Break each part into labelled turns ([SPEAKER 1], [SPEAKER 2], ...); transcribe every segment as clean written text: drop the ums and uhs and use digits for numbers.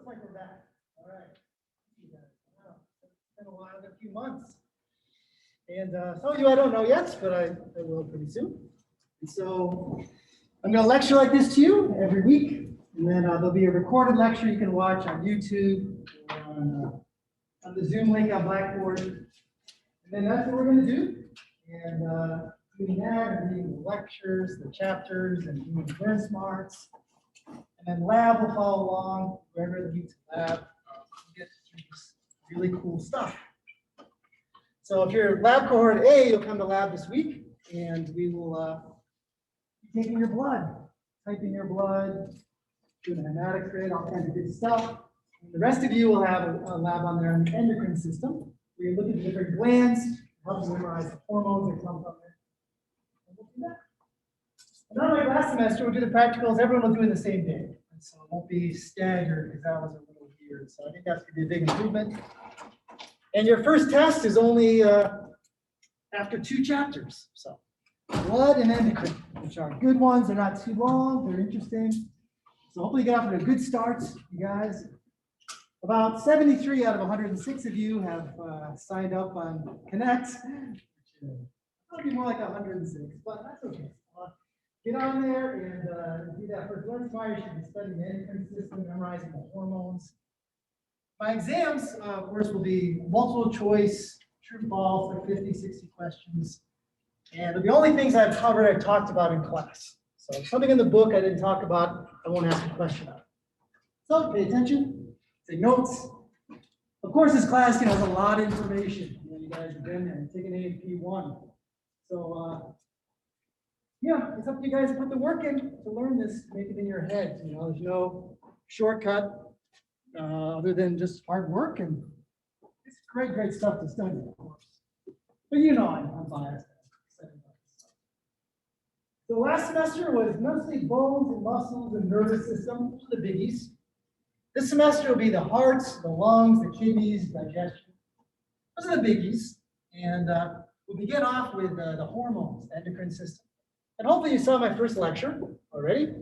[SPEAKER 1] looks like we're back. All right. Wow. It's been a while, a few months. And some of you I don't know yet, but I will pretty soon. And so I'm going to lecture like this to you every week. And then there'll be a recorded lecture you can watch on YouTube or on the Zoom link on Blackboard. And then that's what we're going to do. And doing that and reading the lectures, the chapters, and doing Learn Smarts. And then lab will follow along, wherever leads to lab. We'll get through this really cool stuff. So if you're lab cohort A, you'll come to lab this week, and we will be taking your blood, typing your blood, doing a hematocrit, all kinds of good stuff. And the rest of you will have a lab on there on the endocrine system, where you look at the different glands, help you memorize the hormones that come from there. And we'll do that. And unlike last semester, we'll do the practicals, everyone will do it the same day. And so it won't be staggered, because that was a little weird. So I think that's going to be a big improvement. And your first test is only after 2 chapters. So blood and endocrine, which are good ones. They're not too long. They're interesting. So hopefully you get off to a good start, you guys. About 73 out of 106 of you have signed up on Connect. Probably more like 106, but that's okay. Get on there and do that first. Learn Smart. You should be studying the endocrine system, memorizing the hormones. My exams, of course, will be multiple choice, true, false, like 50, 60 questions. And the only things I've covered, I've talked about in class. So if something in the book I didn't talk about, I won't ask a question on. So pay attention, take notes. Of course, this class has a lot of information. You guys have been there and taken A&P2. So yeah, it's up to you guys to put the work in to learn this, make it in your head. There's no shortcut. Other than just hard work, and it's great stuff to study, of course. But I'm biased. So last semester was mostly bones and muscles and nervous system, those are the biggies. This semester will be the hearts, the lungs, the kidneys, digestion. Those are the biggies. And we'll begin off with the hormones, the endocrine system. And hopefully you saw my first lecture already.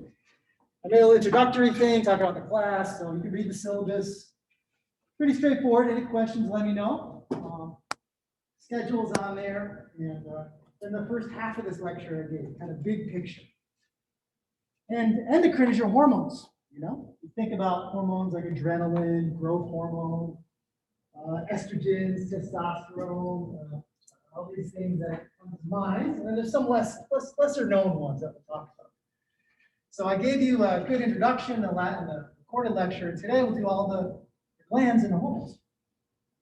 [SPEAKER 1] I made a little introductory thing, talking about the class, so you can read the syllabus. Pretty straightforward. Any questions, let me know. Schedule's on there. And then the first half of this lecture, I gave kind of big picture. And endocrine is your hormones. You think about hormones like adrenaline, growth hormone, estrogens, testosterone, all these things that come to mind. And then there's some lesser known ones that we'll talk about. So I gave you a good introduction in the recorded lecture. Today we'll do all the glands and the hormones.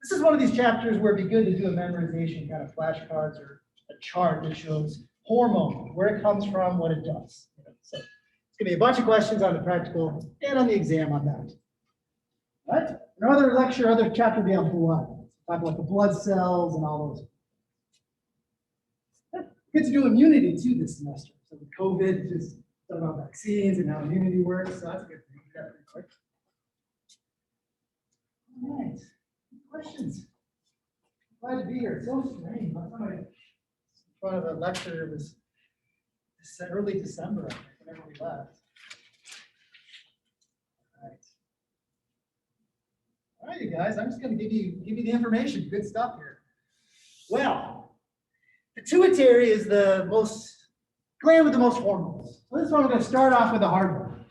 [SPEAKER 1] This is one of these chapters where it'd be good to do a memorization kind of flashcards or a chart that shows hormone, where it comes from, what it does. So it's going to be a bunch of questions on the practical and on the exam on that. All right? Other chapter will be on blood. Talk about the blood cells and all those. Get to do immunity too this semester. So with COVID, just talk about vaccines and how immunity works. So that's a good thing. Do that pretty quick. All right. Questions? Glad to be here. It's so strange. Last time I in front of a lecture, it was early December, I think, whenever we left. All right. All right, you guys. I'm just going to give you the information. Good stuff here. Well, pituitary is the gland with the most hormones. So this one, we're going to start off with the hard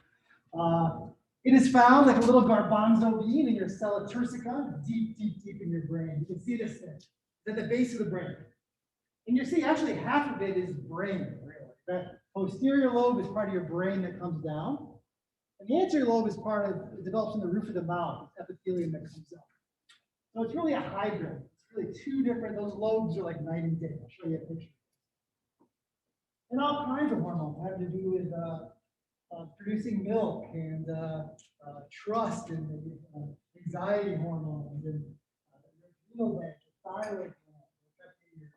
[SPEAKER 1] one. It is found like a little garbanzo bean in your cella turcica, deep in your brain. You can see this thing. It's at the base of the brain. And you see actually half of it is brain, really. The posterior lobe is part of your brain that comes down. And the anterior lobe is it develops in the roof of the mouth, epithelium that comes up. So it's really a hybrid. It's really two different, those lobes are like night and day. I'll show you a picture. And all kinds of hormones having to do with producing milk and trust and anxiety hormones and adrenal glands, thyroid glands, affecting your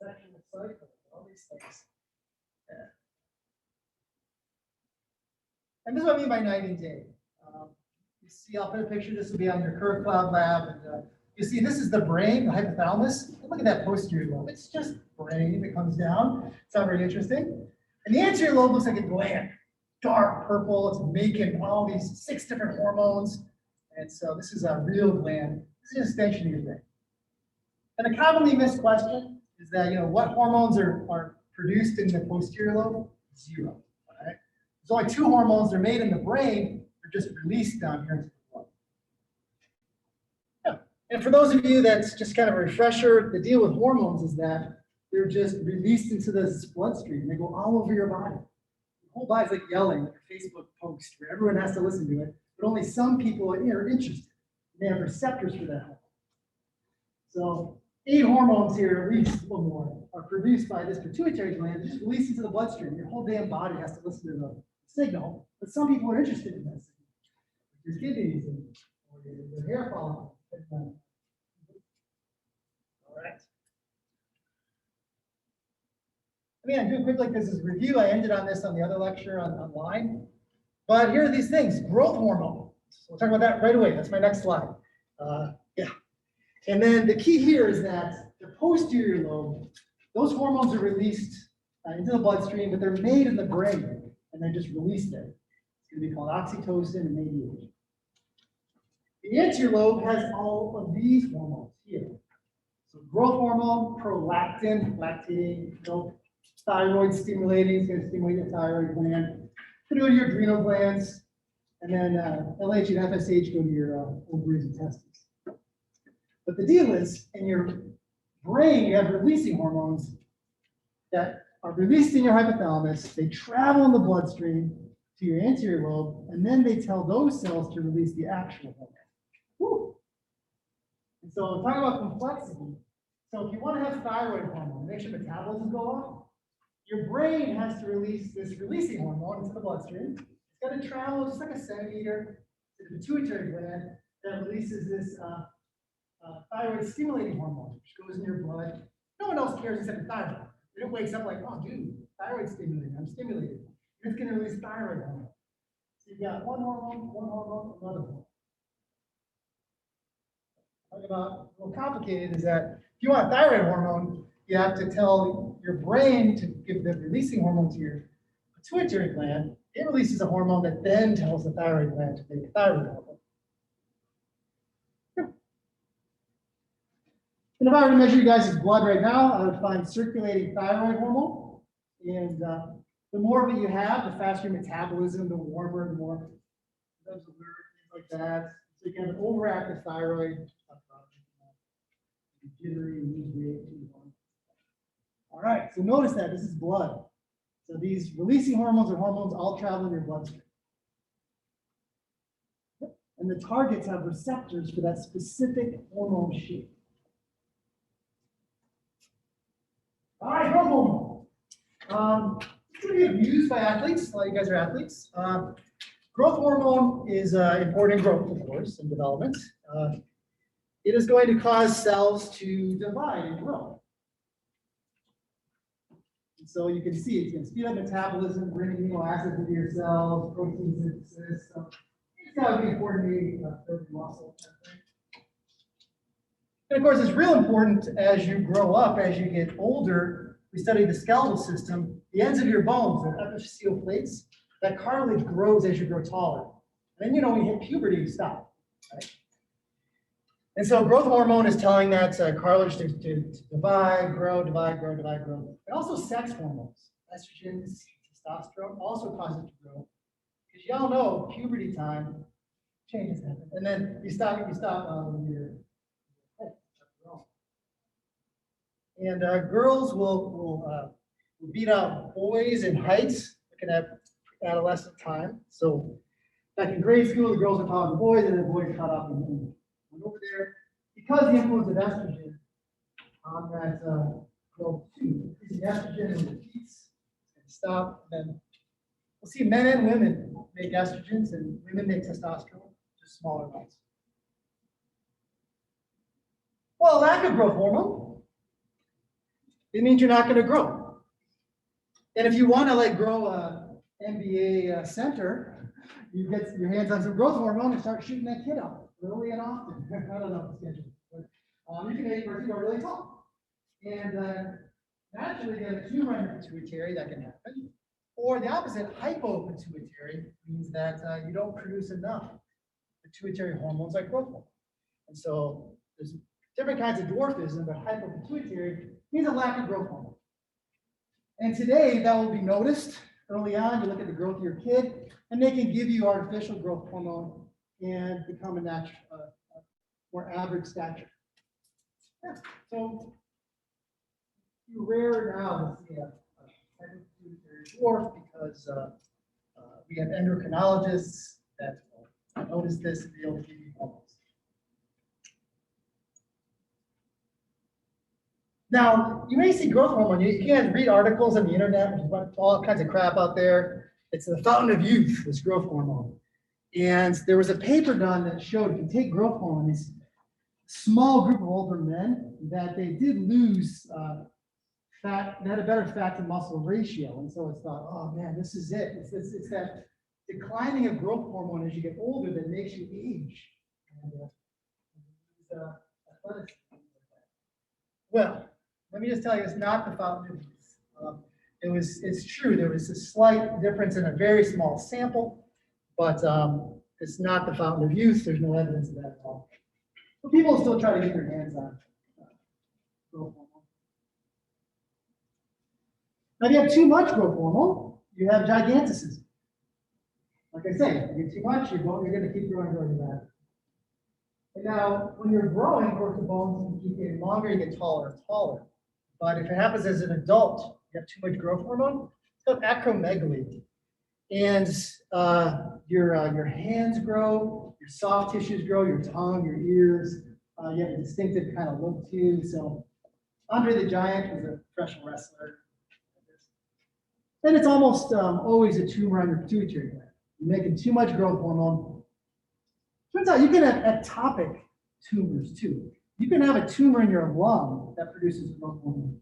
[SPEAKER 1] sexual cycle, all these things. Yeah. And this is what I mean by night and day. You see, I'll put a picture. This will be on your curve cloud lab. And you see, this is the brain, the hypothalamus. Look at that posterior lobe. It's just brain that comes down. It's not very interesting. And the anterior lobe looks like a gland. Dark purple, it's making all these 6 different hormones. And so this is a real gland. This is an extension of your brain. And a commonly missed question is that, what hormones are produced in the posterior lobe? 0. All right? There's only 2 hormones. They're made in the brain. They're just released down here into the blood. Yeah. And for those of you that's just kind of a refresher, the deal with hormones is that they're just released into this bloodstream. They go all over your body. The whole body's like yelling, like a Facebook post where everyone has to listen to it, but only some people are interested. They have receptors for that hormone. So 8 hormones here, at least a little more, are produced by this pituitary gland, just released into the bloodstream. Your whole damn body has to listen to the signal, but some people are interested in this. Your kidneys or your hair follicles. All right. I'm doing quick like this as a review. I ended on this on the other lecture online. But here are these things. Growth hormone. So we'll talk about that right away. That's my next slide. Yeah. And then the key here is that the posterior lobe, those hormones are released into the bloodstream, but they're made in the brain, and they're just released there. It's going to be called oxytocin and ADH. The anterior lobe has all of these hormones here. So growth hormone, prolactin, lactating, milk, thyroid stimulating, is going to stimulate the thyroid gland. Go to your adrenal glands, and then LH and FSH go to your ovaries and testes. But the deal is, in your brain, you have releasing hormones that are released in your hypothalamus. They travel in the bloodstream to your anterior lobe, and then they tell those cells to release the actual hormone. Woo. And so I'm talking about complexity. So if you want to have thyroid hormone, make sure metabolism go up, your brain has to release this releasing hormone into the bloodstream. It's got to travel just like a centimeter to the pituitary gland that releases this thyroid stimulating hormone, which goes in your blood. No one else cares except the thyroid. It wakes up like, oh, dude, thyroid stimulating. I'm stimulated. It's going to release thyroid hormone. So you've got one hormone, another hormone. Talking about a little complicated is that if you want thyroid hormone, you have to tell your brain to give the releasing hormone to your pituitary gland. It releases a hormone that then tells the thyroid gland to make thyroid hormone. And if I were to measure you guys' blood right now, I would find circulating thyroid hormone. And the more of it you have, the faster your metabolism, the warmer, the more things like that. So you can have an overactive thyroid, jittery, and lose weight. All right, so notice that this is blood. So these releasing hormones are hormones all travel in your bloodstream. And the targets have receptors for that specific hormone shape. All right, growth hormone. It's going to be used by athletes. A lot of you guys are athletes. Growth hormone is important in growth, of course, and development. It is going to cause cells to divide and grow. And so you can see it's going to speed up metabolism, bring amino acids into your cells, protein synthesis. So it's got to be important to build muscle. And of course, it's real important as you grow up, as you get older. We study the skeletal system, the ends of your bones, the epiphyseal plates, that cartilage grows as you grow taller. And then, when you hit puberty, you stop. Right? And so growth hormone is telling that cartilage to divide, grow, divide, grow, divide, grow. And also sex hormones, estrogens, testosterone, also cause it to grow. Because you all know puberty time, changes happen. And then you stop when you're and girls will beat out boys in heights, looking at adolescent time. So back in grade school, the girls are taller than boys, and the boys caught up and over there. Because the influence of estrogen on that growth too, increasing estrogen and repeats and stop. And then we'll see men and women make estrogens, and women make testosterone, just smaller amounts. Well, lack of growth hormone, it means you're not going to grow. And if you want to grow a NBA center, you get your hands on some growth hormone and start shooting that kid out early and often. I don't know the schedule, but you can make a person go really tall. And naturally, you have a tumor on your pituitary that can happen. Or the opposite, hypopituitary, means that you don't produce enough pituitary hormones like growth hormone. And so there's different kinds of dwarfism, but hypopituitary means a lack of growth hormone. And today that will be noticed early on. You look at the growth of your kid, and they can give you artificial growth hormone and become a natural, more average stature. Yeah. So you're rare now to see a hypopituitary dwarf because we have endocrinologists that will notice this and be able to give you hormones. Now, you may see growth hormone. You can read articles on the internet. There's all kinds of crap out there. It's the fountain of youth, this growth hormone. And there was a paper done that showed if you take growth hormone, this small group of older men, that they did lose fat, they had a better fat to muscle ratio. And so it's thought, oh man, this is it. It's that declining of growth hormone as you get older that makes you age. And, well, let me just tell you, it's not the fountain of youth. It's true, there was a slight difference in a very small sample, but it's not the fountain of youth. There's no evidence of that at all. But people still try to get their hands on growth hormone. Now, if you have too much growth hormone, you have giganticism. Like I say, if you get too much, you're going to keep growing really bad. And now, when you're growing, of course, the bones keep getting longer, you get taller and taller. But if it happens as an adult, you have too much growth hormone, it's called acromegaly. And your hands grow, your soft tissues grow, your tongue, your ears. You have a distinctive kind of look too. So Andre the Giant was a professional wrestler. And it's almost always a tumor on your pituitary gland. You're making too much growth hormone. Turns out you can have ectopic tumors too. You can have a tumor in your lung that produces growth hormone.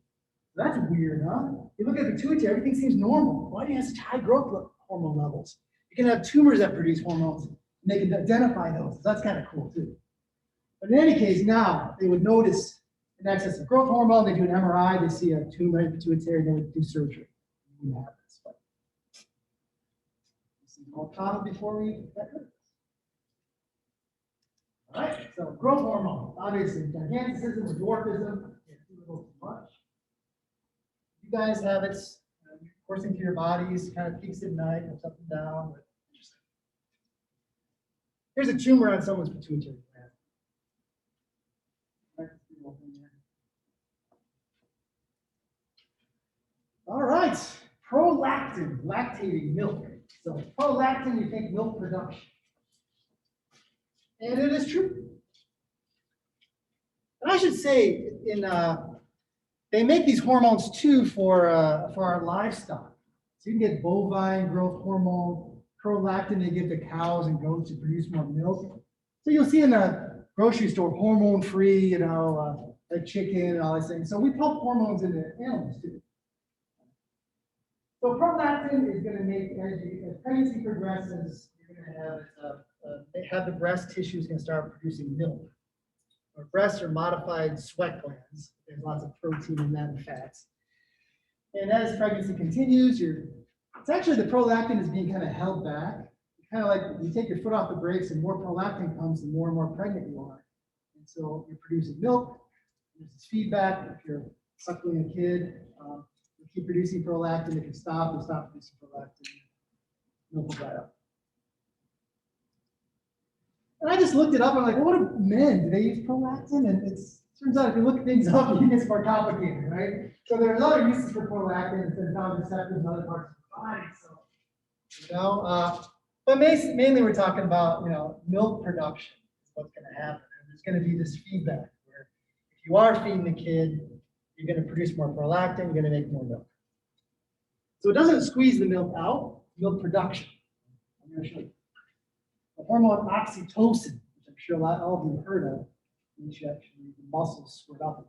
[SPEAKER 1] That's weird, huh? You look at the pituitary, everything seems normal. Why do you have such high growth hormone levels? You can have tumors that produce hormones, and they can identify those. So that's kind of cool too. But in any case, now they would notice an excess of growth hormone. They do an MRI, they see a tumor in the pituitary, they would do surgery. It happens, but this is more common before we get rid of this. All right, so growth hormone, obviously, giganticism or dwarfism, it's a little too much. You guys have it coursing through your bodies, kind of peaks at night, goes up and down. Here's a tumor on someone's pituitary gland. All right, prolactin, lactating milk. So prolactin, you think milk production. And it is true. And I should say, they make these hormones too for our livestock. So you can get bovine growth hormone, prolactin they give to cows and goats to produce more milk. So you'll see in the grocery store hormone-free, like chicken and all these things. So we pump hormones into animals too. So prolactin is going to make, as pregnancy progresses, you're going to have the breast tissue is going to start producing milk. Our breasts are modified sweat glands. There's lots of protein in that and fats. And as pregnancy continues, it's actually the prolactin is being kind of held back. Kind of like you take your foot off the brakes and more prolactin comes, the more and more pregnant you are. And so you're producing milk. There's this feedback. If you're suckling a kid, you keep producing prolactin. If you stop producing prolactin, milk will dry up. And I just looked it up. I'm like, well, what do men? Do they use prolactin? And it turns out if you look things up, it gets more complicated, right? So there's other uses for prolactin. It's been found receptors in other parts of the body. So, but mainly we're talking about, milk production is what's going to happen. And there's going to be this feedback where if you are feeding the kid, you're going to produce more prolactin, you're going to make more milk. So it doesn't squeeze the milk out, milk production. I'm going to show you. The hormone oxytocin, which I'm sure all of you have heard of, which actually the muscles sweat up.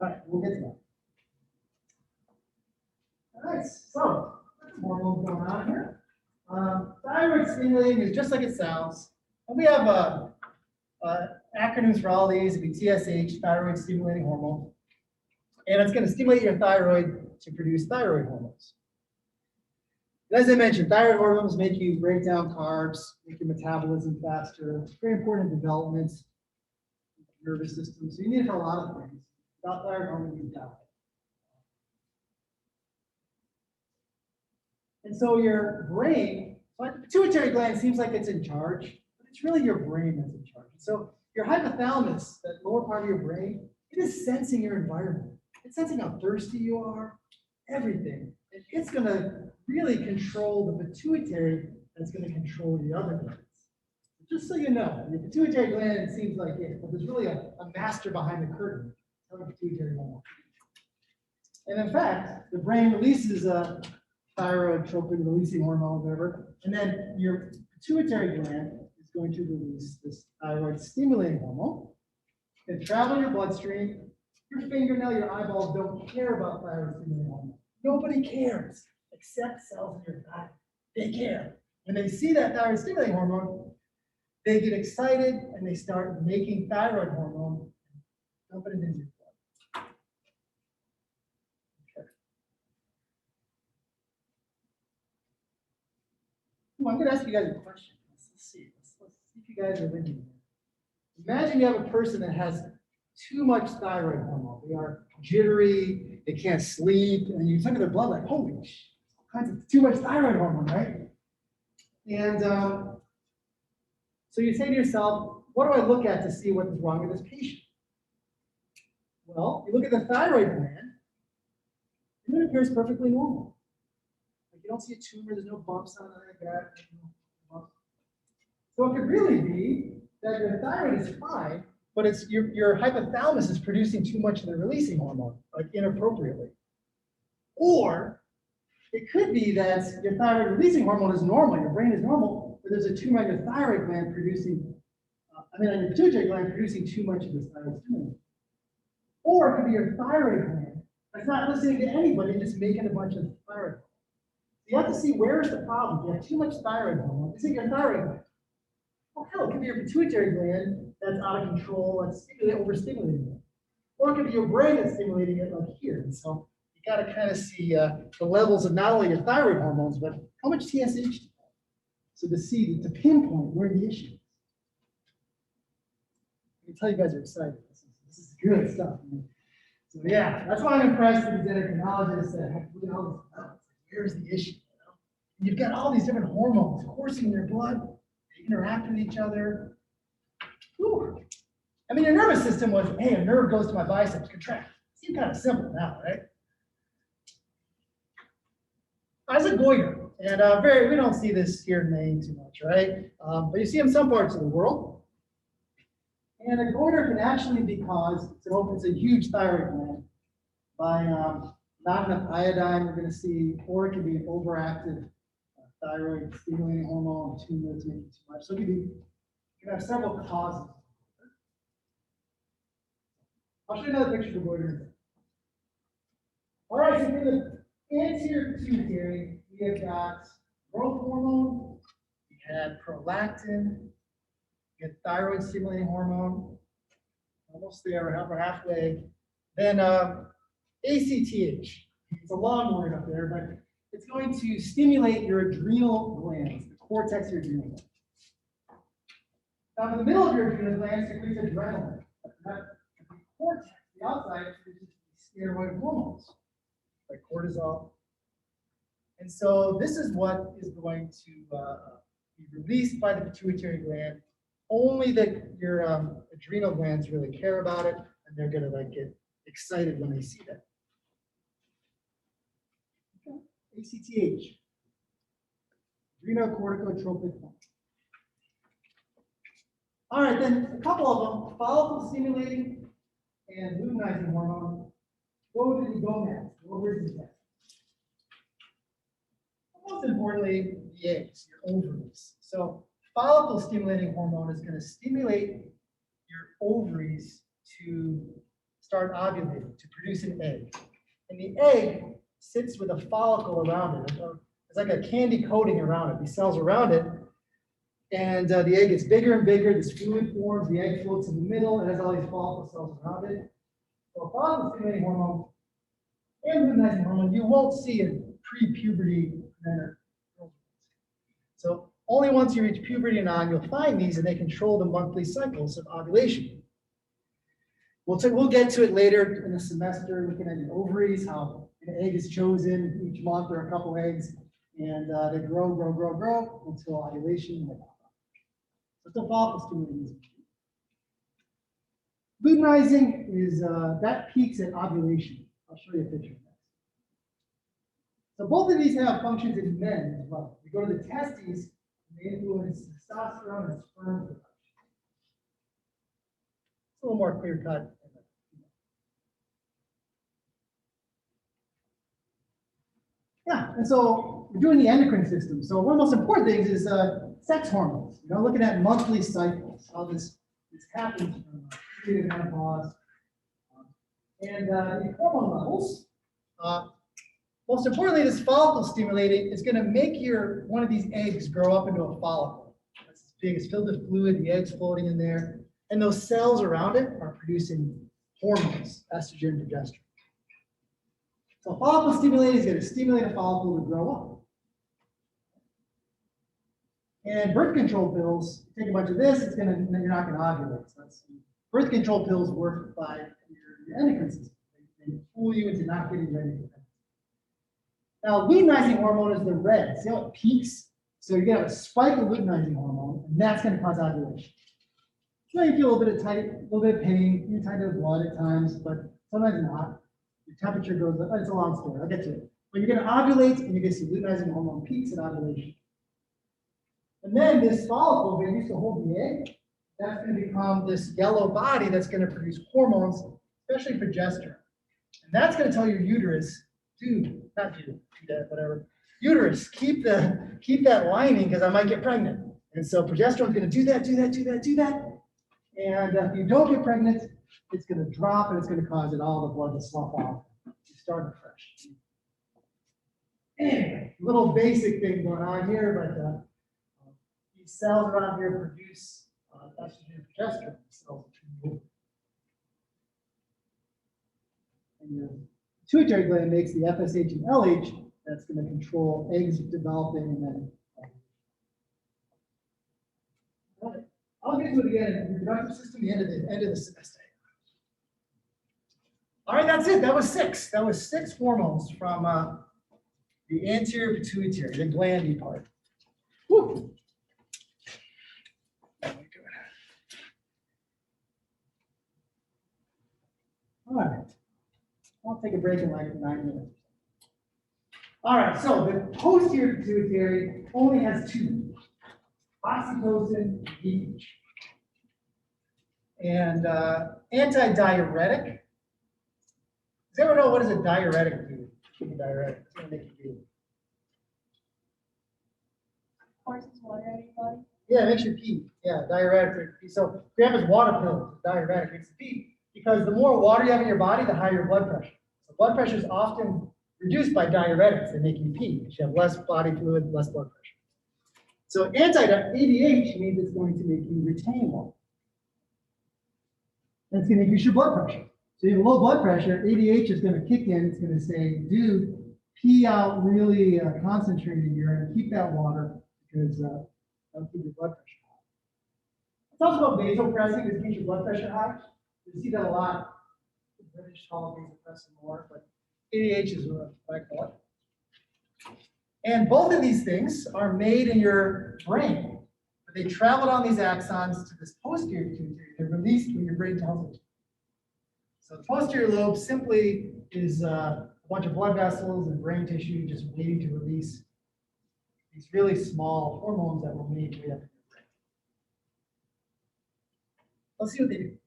[SPEAKER 1] All right, we'll get to that. All right, so hormones going on here. Thyroid stimulating is just like it sounds. And we have acronyms for all these. It'd be TSH, thyroid stimulating hormone. And it's going to stimulate your thyroid to produce thyroid hormones. And as I mentioned, thyroid hormones make you break down carbs, make your metabolism faster. It's very important in development, nervous system. So you need it for a lot of things. Without thyroid hormone, you die. And so your brain, like the pituitary gland seems like it's in charge, but it's really your brain that's in charge. So your hypothalamus, that lower part of your brain, it is sensing your environment. It's sensing how thirsty you are, everything. And it's going to really control the pituitary, that's going to control the other glands. Just so you know, the pituitary gland seems like it, but there's really a master behind the curtain, telling pituitary gland. And in fact, the brain releases a thyroid releasing hormone, whatever, and then your pituitary gland is going to release this thyroid stimulating hormone. It travels your bloodstream. Your fingernail, your eyeballs don't care about thyroid stimulating hormone. Nobody cares except cells in your body. They care. When they see that thyroid stimulating hormone, they get excited and they start making thyroid hormone, dumping it into your blood. Okay. I'm going to ask you guys a question. Let's see. Let's see if you guys are with me. Imagine you have a person that has too much thyroid hormone. They are jittery, they can't sleep, and you look at their blood like, holy shit, all kinds of too much thyroid hormone, right? And so you say to yourself, what do I look at to see what is wrong with this patient? Well, you look at the thyroid gland, and it appears perfectly normal. Like you don't see a tumor, there's no bumps on it like that. So it could really be that your thyroid is fine, but it's your hypothalamus is producing too much of the releasing hormone, like inappropriately. Or it could be that your thyroid releasing hormone is normal, your brain is normal, but there's a tumor on your thyroid gland producing, on your pituitary gland producing too much of this thyroid stimulation. Or it could be your thyroid gland that's not listening to anybody, just making a bunch of thyroid hormone. You have to see where's the problem. You have too much thyroid hormone. Is it your thyroid gland? Well, hell, it could be your pituitary gland that's out of control, that's overstimulating it. Or it could be your brain that's stimulating it like here. And so you got to kind of see the levels of not only your thyroid hormones, but how much TSH do you have. So to pinpoint where the issue is. I can tell you guys are excited. This is good stuff. So yeah, that's why I'm impressed with these endocrinologists that have look at all this stuff. Where's the issue? You've got all these different hormones coursing in your blood. They interact with each other. Whew. I mean, your nervous system was, hey, a nerve goes to my biceps, contract. Seems kind of simple now, right? As a goiter, and we don't see this here in Maine too much, right? But you see in some parts of the world. And a goiter can actually be caused, it opens a huge thyroid gland by not enough iodine, we're going to see, or it can be an overactive thyroid stimulating hormone, tumor that's making too much. So it can have several causes. I'll show you another picture of goiter. All right, so for the anterior pituitary, we have got growth hormone, we had prolactin, we had thyroid stimulating hormone, almost there, we're halfway. Then ACTH, it's a long word up there, but it's going to stimulate your adrenal glands, the cortex of your adrenal glands. Now, in the middle of your adrenal glands, it creates adrenaline. The cortex, the outside, produces steroid hormones, like cortisol. And so this is what is going to be released by the pituitary gland. Only your adrenal glands really care about it, and they're going to get excited when they see that. Okay. ACTH, adrenocorticotropic hormone. All right, then a couple of them, follicle stimulating and luteninizing hormone, go to the gonads, the ovaries and testes. Most importantly, the eggs, your ovaries. So follicle stimulating hormone is going to stimulate your ovaries to start ovulating, to produce an egg. And the egg sits with a follicle around it. It's like a candy coating around it, these cells around it. And the egg gets bigger and bigger, this fluid forms, the egg floats in the middle, and has all these follicle cells around it. So follicle stimulating hormone and luteinizing hormone, you won't see in pre-puberty men So only once you reach puberty and on, you'll find these, and they control the monthly cycles of ovulation. We'll get to it later in the semester, looking at the ovaries, how an egg is chosen each month, or a couple eggs, and they grow until ovulation. So it's a follicle stimulating. Luteinizing is that peaks at ovulation. I'll show you a picture of that. So both of these have functions in men as well. We go to the testes, and they influence testosterone and sperm production. It's a little more clear cut. Yeah, and so we're doing the endocrine system. So one of the most important things is sex hormones. You know, looking at monthly cycles, how this happens from period of menopause. And the hormone levels. Most importantly, this follicle stimulating is going to make one of these eggs grow up into a follicle. It's big, it's filled with fluid, the egg's floating in there, and those cells around it are producing hormones, estrogen and progesterone. So follicle stimulating is going to stimulate a follicle to grow up. And birth control pills, take a bunch of this, you're not going to ovulate. So birth control pills work by your endocrine system. They fool you into not getting ready for that. Now, luteinizing hormone is the red. See how it peaks? So you're going to have a spike of luteinizing hormone, and that's going to cause ovulation. So you feel a little bit of tight, a little bit of pain, you tight of blood at times, but sometimes not. Your temperature goes up. It's a long story. I'll get to it. But you're going to ovulate, and you're going to see luteinizing hormone peaks at ovulation. And then this follicle that used to hold the egg, that's going to become this yellow body that's going to produce hormones, especially progesterone. And that's going to tell your uterus, uterus, keep that lining because I might get pregnant. And so progesterone is going to do that. And if you don't get pregnant, it's going to drop and it's going to cause all the blood to slough off. You start fresh. Anyway, little basic thing going on here, but these cells around here produce estrogen and progesterone. Cells and your pituitary gland makes the FSH and LH that's going to control eggs developing and then. I'll get to it again in the reproductive system, the end of the semester. All right, that's it. That was six. That was 6 hormones from the anterior pituitary, the glandy part. Woo. All right. I'll take a break in like 9 minutes. All right, so the posterior pituitary only has 2, oxytocin and DH. And antidiuretic. Does anyone know what does a diuretic do? Diuretic. It's going to make you do.
[SPEAKER 2] Forces water out of your body?
[SPEAKER 1] Yeah, it makes you pee. Yeah, diuretic. So grandpa's water pill, diuretic, makes you pee. Because the more water you have in your body, the higher your blood pressure. So blood pressure is often reduced by diuretics. They make you pee because you have less body fluid, less blood pressure. So anti-ADH means it's going to make you retain water. That's going to increase your blood pressure. So you have low blood pressure, ADH is going to kick in. It's going to say, dude, pee out really concentrated urine, keep that water because that'll keep your blood pressure high. It's also about vasopressing, because it keeps your blood pressure high. You see that a lot. The British call vasopressin more, but ADH is what I call it. And both of these things are made in your brain. But they travel down these axons to this posterior pituitary. They're released when your brain tells it. So the posterior lobe simply is a bunch of blood vessels and brain tissue just waiting to release these really small hormones that will make way up in your brain. Let's see what they do.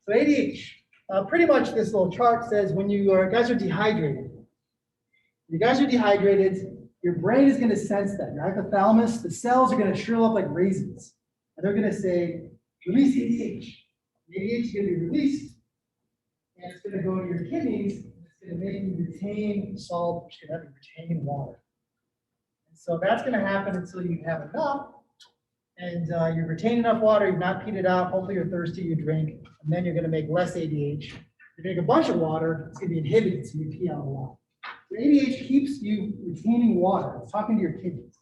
[SPEAKER 1] So ADH, pretty much this little chart says when you guys are dehydrated. When you guys are dehydrated, your brain is going to sense that. Your hypothalamus, the cells are going to shrivel up like raisins. And they're going to say, release ADH. ADH is going to be released, and it's going to go to your kidneys, and it's going to make you retain salt, which is going to have you retain water. And so that's going to happen until you have enough, and you've retained enough water, you've not peed it out, hopefully you're thirsty, you drink, and then you're going to make less ADH. You drink a bunch of water, it's going to be inhibited, so you pee out a lot. So ADH keeps you retaining water. It's talking to your kidneys.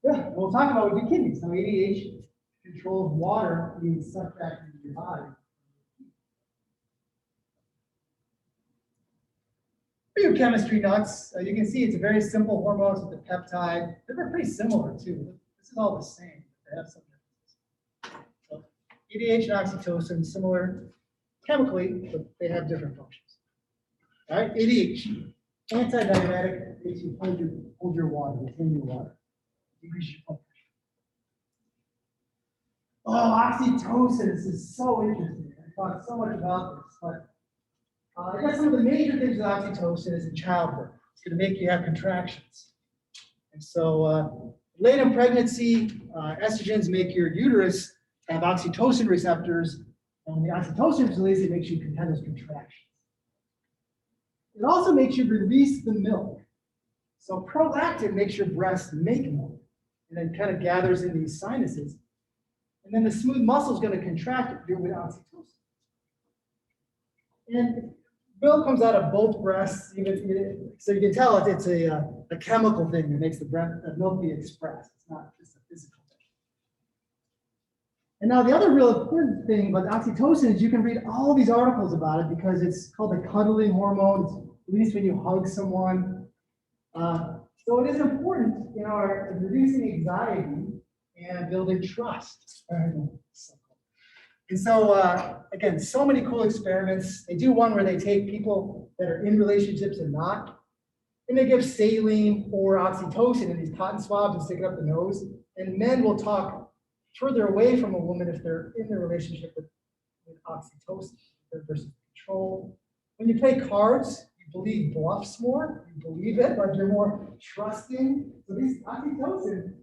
[SPEAKER 1] Yeah, we'll talk about with your kidneys. Now, ADH controls water being sucked back into your body. For you chemistry nuts, you can see it's a very simple hormones with the peptide. They're pretty similar too. This is all the same. They have some differences. So ADH and oxytocin similar chemically, but they have different functions. All right, ADH, antidiuretic, makes you hold your water, retain your water. Decrease your blood pressure. Oh, oxytocin, this is so interesting. I talked so much about this, but I guess some of the major things with oxytocin is in childbirth. It's going to make you have contractions. And so late in pregnancy, estrogens make your uterus have oxytocin receptors. And when the oxytocin is released, it makes you have those contractions. It also makes you release the milk. So prolactin makes your breast make milk and then kind of gathers in these sinuses. And then the smooth muscle is going to contract with oxytocin. And milk comes out of both breasts, so you can tell it's a chemical thing that makes the milk be expressed. It's not just a physical thing. And now the other real important thing about oxytocin is you can read all these articles about it because it's called the cuddling hormone. It's released when you hug someone. So it is important in our reducing anxiety and building trust. And so, again, so many cool experiments. They do one where they take people that are in relationships and not, and they give saline or oxytocin in these cotton swabs and stick it up the nose. And men will talk further away from a woman if they're in the relationship with oxytocin versus control. When you play cards, you believe bluffs more. You believe it, like you're more trusting. So these oxytocin,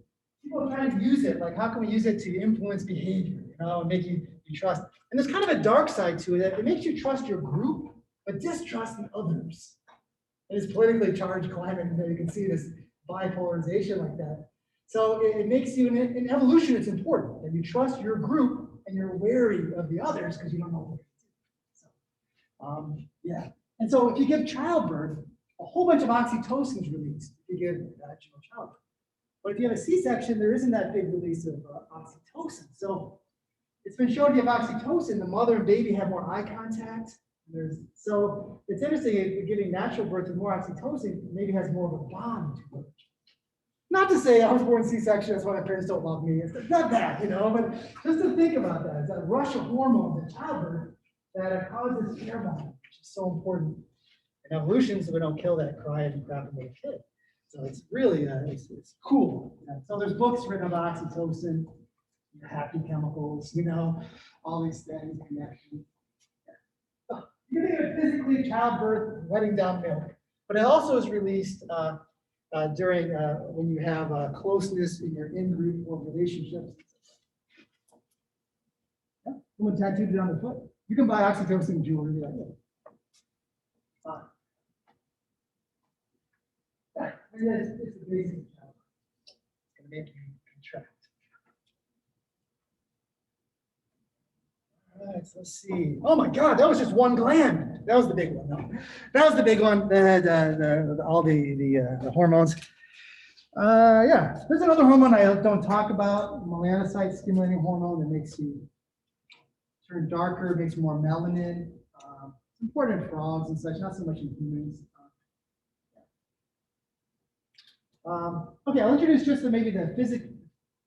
[SPEAKER 1] people are trying to use it. Like, how can we use it to influence behavior? And make you trust. And there's kind of a dark side to it. It makes you trust your group, but distrust in others. In this politically charged climate, you can see this bipolarization like that. So it makes you, in evolution, it's important that you trust your group and you're wary of the others because you don't know what to do. So, yeah. And so if you give childbirth, a whole bunch of oxytocin is released if you give vaginal childbirth. But if you have a C-section, there isn't that big release of oxytocin. So it's been shown to give oxytocin, the mother and baby have more eye contact. So it's interesting, if giving natural birth with more oxytocin, maybe has more of a bond to it. Not to say I was born C-section, that's why my parents don't love me. It's not that, but just to think about that. It's that rush of hormones in childbirth that causes fear bond, which is so important in evolution, so we don't kill that crying, crapping little kid. So it's really, it's cool. So there's books written about oxytocin, happy chemicals, all these things, connection. Yeah. So you can think of physically childbirth, letting down milk, but it also is released during when you have closeness in your in-group or relationships. Yeah. Someone tattooed it on the foot. You can buy oxytocin jewelry like that. It's a basic childbirth. It's going to make you contract. All right, so let's see. Oh my God, that was just one gland. That was the big one. No, that was the big one that had all the hormones. Yeah, there's another hormone I don't talk about, melanocyte stimulating hormone that makes you turn darker, makes you more melanin. It's important in frogs and such, not so much in humans. Okay, I'll introduce just maybe the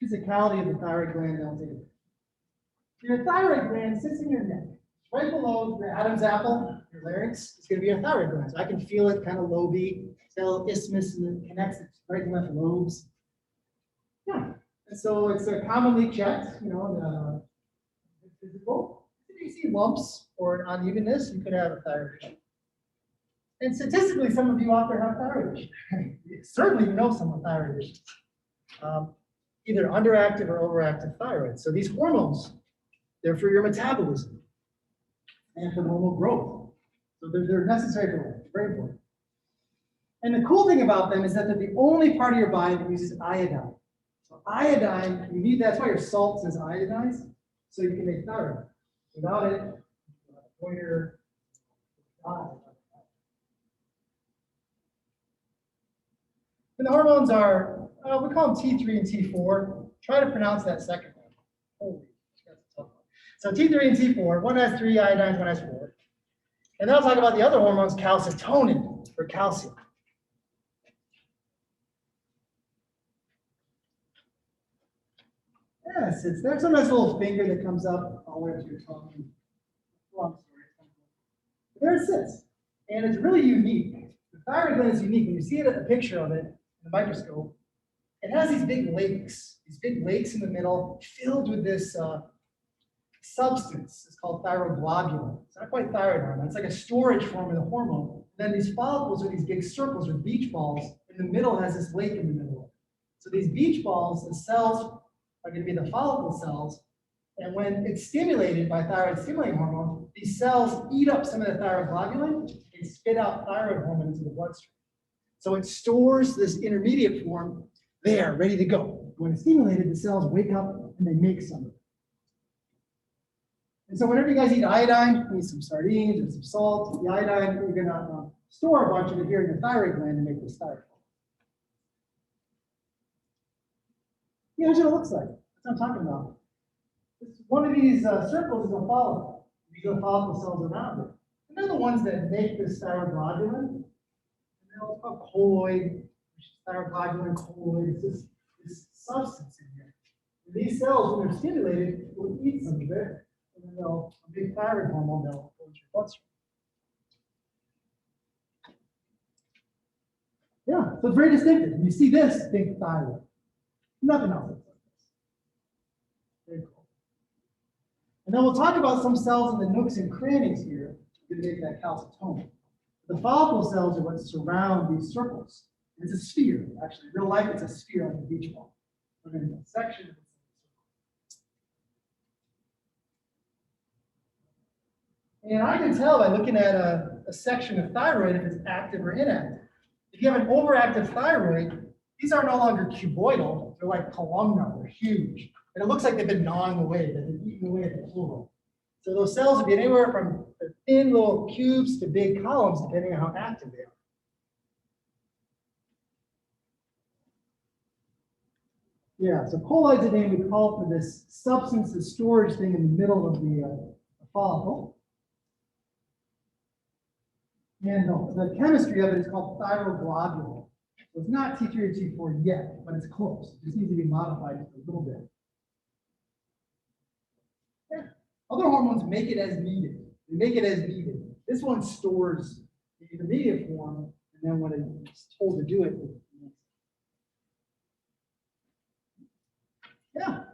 [SPEAKER 1] physicality of the thyroid gland. I'll take it. Your thyroid gland sits in your neck, right below the Adam's apple, your larynx. It's going to be your thyroid gland. So I can feel it kind of lobe, little isthmus, and it connects it right and left lobes. Yeah, and so it's commonly checked, the physical. If you see lumps or an unevenness, you could have a thyroid issue. And statistically, some of you out there have thyroid issues. Certainly, you know someone with thyroid issues. Either underactive or overactive thyroid. So these hormones, they're for your metabolism and for normal growth. So they're necessary for life. Very important. And the cool thing about them is that they're the only part of your body that uses iodine. So iodine, you need, that's why your salt says iodized, so you can make thyroid. Without it, pointer, and the hormones are We call them T3 and T4. Try to pronounce that second one. Holy, that's a tough one. So T3 and T4, one has 3 iodines, one has 4. And then I'll talk about the other hormones, calcitonin for calcium. Yes, it's there's a nice little finger that comes up all the way to your tongue. Long story. There it sits. And it's really unique. The thyroid gland is unique. When you see it at a picture of it in the microscope, it has these big lakes in the middle, filled with this substance. It's called thyroid globulin. It's not quite thyroid hormone. It's like a storage form of the hormone. And then these follicles are these big circles or beach balls. In the middle has this lake in the middle of it. So these beach balls, the cells are going to be the follicle cells. And when it's stimulated by thyroid stimulating hormone, these cells eat up some of the thyroid globulin and spit out thyroid hormone into the bloodstream. So it stores this intermediate form there, ready to go. When it's stimulated, the cells wake up and they make some of it. And so whenever you guys eat iodine, eat some sardines and some salt, the iodine, you're going to store a bunch of it here in your thyroid gland to make this thyroid hormone. Yeah, here's what it looks like. That's what I'm talking about. One of these circles is a follicle. These are follicle cells around it. And they're the ones that make this thyroid globulin. And they're called colloid, which is thyroid globulin, colloid. It's this substance in here. And these cells, when they're stimulated, will eat some of it. And then they'll, a big thyroid hormone, they'll go into your bloodstream. Yeah, so it's very distinctive. When you see this, think thyroid. Nothing else looks like this. Very cool. And then we'll talk about some cells in the nooks and crannies here to make that calcitonin. The follicle cells are what surround these circles. It's a sphere, actually. In real life, it's a sphere like a beach ball. We're going to do a section of it. And I can tell by looking at a section of thyroid if it's active or inactive. If you have an overactive thyroid, these are no longer cuboidal, they're like columnar, they're huge. And it looks like they've been gnawing away, they've been eating away at the pleural. So those cells will be anywhere from thin little cubes to big columns, depending on how active they are. Yeah, so colloid's a name we call for this substance, the storage thing in the middle of the follicle. And the chemistry of it is called thyroglobulin. So it's not T3 or T4 yet, but it's close. It just needs to be modified just a little bit. Yeah. Other hormones make it as needed. They make it as needed. This one stores the intermediate form, and then when it's told to do it, yeah.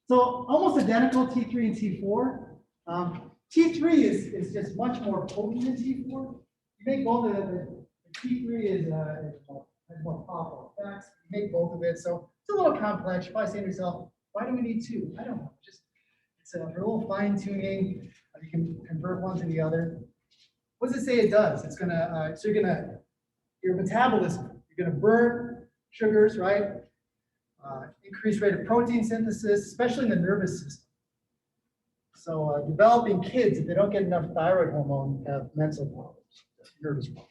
[SPEAKER 1] So almost identical T3 and T4. T3 is just much more potent than T4. You make both of them. The T3 is has more powerful effects. You make both of it, so it's a little complex. You're probably saying to yourself, why do we need two? I don't know. Just it's a little fine tuning. You can convert one to the other. What does it say it does? It's gonna so your metabolism. You're gonna burn sugars, right? Increased rate of protein synthesis, especially in the nervous system. So developing kids, if they don't get enough thyroid hormone, have mental problems, nervous problems.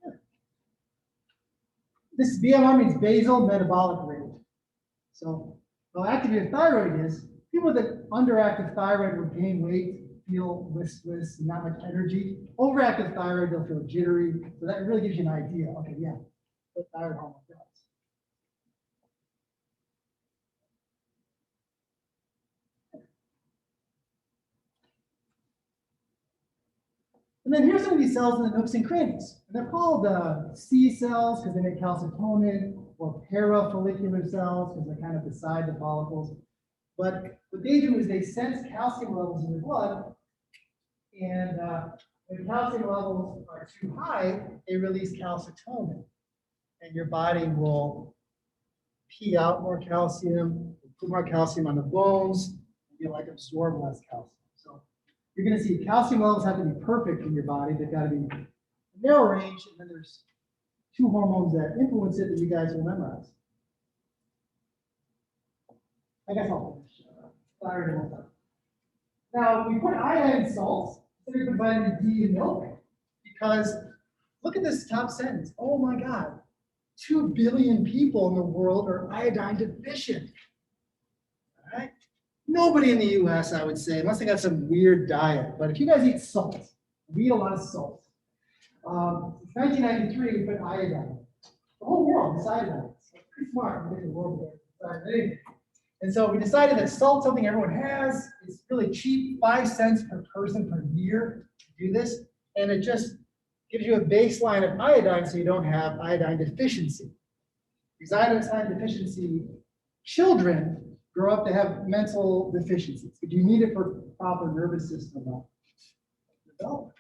[SPEAKER 1] Yeah. This BMR means basal metabolic rate. So how active your thyroid is, people with an underactive thyroid will gain weight, feel listless, not much energy. Overactive thyroid, they'll feel jittery. So that really gives you an idea. Okay, yeah, what thyroid hormone does. And then here's some of these cells in the nooks and crannies. And they're called C cells because they make calcitonin, or parafollicular cells because they're kind of beside the follicles. But what they do is they sense calcium levels in your blood. And when calcium levels are too high, they release calcitonin. And your body will pee out more calcium, put more calcium on the bones, and you'll like absorb less calcium. So you're going to see calcium levels have to be perfect in your body. They've got to be in narrow range, and then there's two hormones that influence it that you guys will memorize. I guess I'll finish. Now, we put iodine in salts instead of vitamin D in milk because look at this top sentence. Oh my God. 2 billion people in the world are iodine deficient. All right? Nobody in the US, I would say, unless they got some weird diet. But if you guys eat salt, we eat a lot of salt. Since 1993, we put iodine. The whole world is iodine. So it's pretty smart to make the world there. And so we decided that salt's something everyone has. It's really cheap, 5 cents per person per year to do this. And it just gives you a baseline of iodine so you don't have iodine deficiency. Because iodine deficiency children grow up to have mental deficiencies. But you need it for proper nervous system development.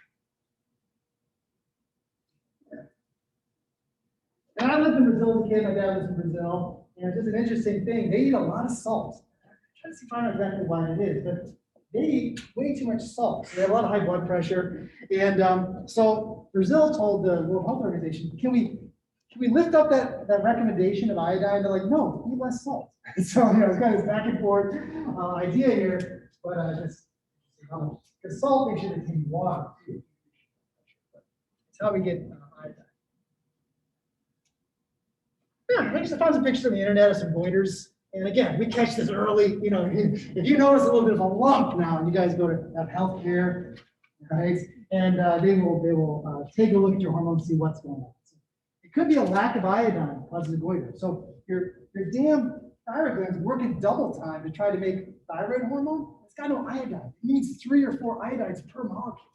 [SPEAKER 1] And I lived in Brazil as a kid. My dad was in Brazil. And it's just an interesting thing. They eat a lot of salt. I'm trying to find out exactly why it is, but they eat way too much salt. So they have a lot of high blood pressure. And so Brazil told the World Health Organization, can we lift up that recommendation of iodine? They're like, no, eat less salt. So it's kind of this back and forth idea here, but just because salt makes you retain water too. That's how we get iodine. Yeah, I just found some pictures on the internet of some goiters. And again, we catch this early. If you notice a little bit of a lump now, and you guys go to have healthcare, right? And they will take a look at your hormones, see what's going on. So it could be a lack of iodine causes a goiter. So your damn thyroid glands working double time to try to make thyroid hormone. It's got no iodine. It needs 3 or 4 iodides per molecule.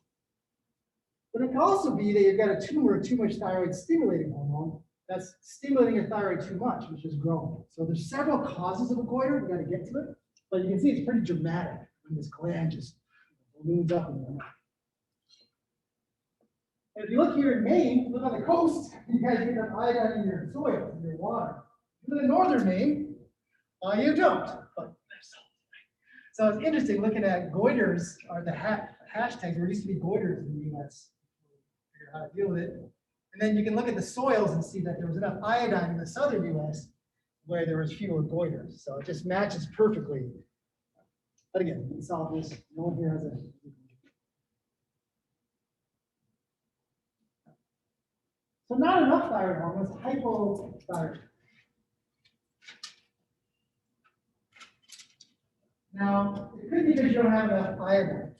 [SPEAKER 1] But it can also be that you've got a tumor of too much thyroid stimulating hormone that's stimulating your thyroid too much, which is growing. So there's several causes of a goiter. We got to get to it, but you can see it's pretty dramatic when this gland just balloons up in your mouth. And if you look here in Maine, look on the coast, you guys get that iodine in your soil, in your water. In the northern Maine, you don't. But so it's interesting looking at goiters are the hashtags. There used to be goiters in the US. Figure out how to deal with it. And then you can look at the soils and see that there was enough iodine in the southern US where there was fewer goiters. So it just matches perfectly. But again, we saw this. No one here has a. So not enough thyroid hormones, hypothyroid. Now, it could be because you don't have enough iodine.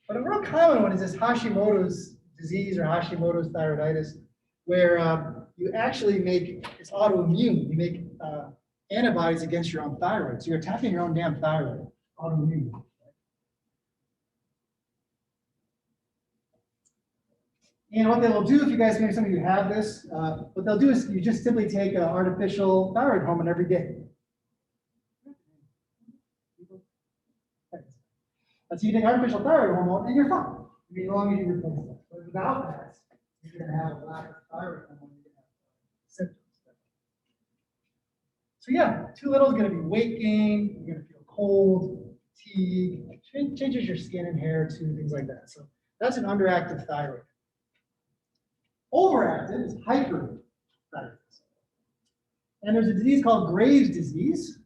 [SPEAKER 1] But a real common one is this Hashimoto's disease or Hashimoto's thyroiditis, where you actually make, it's autoimmune. You make antibodies against your own thyroid. So you're attacking your own damn thyroid, autoimmune. And what they'll do, if you guys, maybe some of you have this, what they'll do is you just simply take an artificial thyroid hormone every day. So you take artificial thyroid hormone and you're fine. I mean, as long as you replace that. But without that, you're going to have a lack of thyroid hormone. You're going to have symptoms. So yeah, too little is going to be weight gain. You're going to feel cold, fatigue, changes your skin and hair too, things like that. So that's an underactive thyroid. Overactive is hyperthyroidism. And there's a disease called Graves' disease.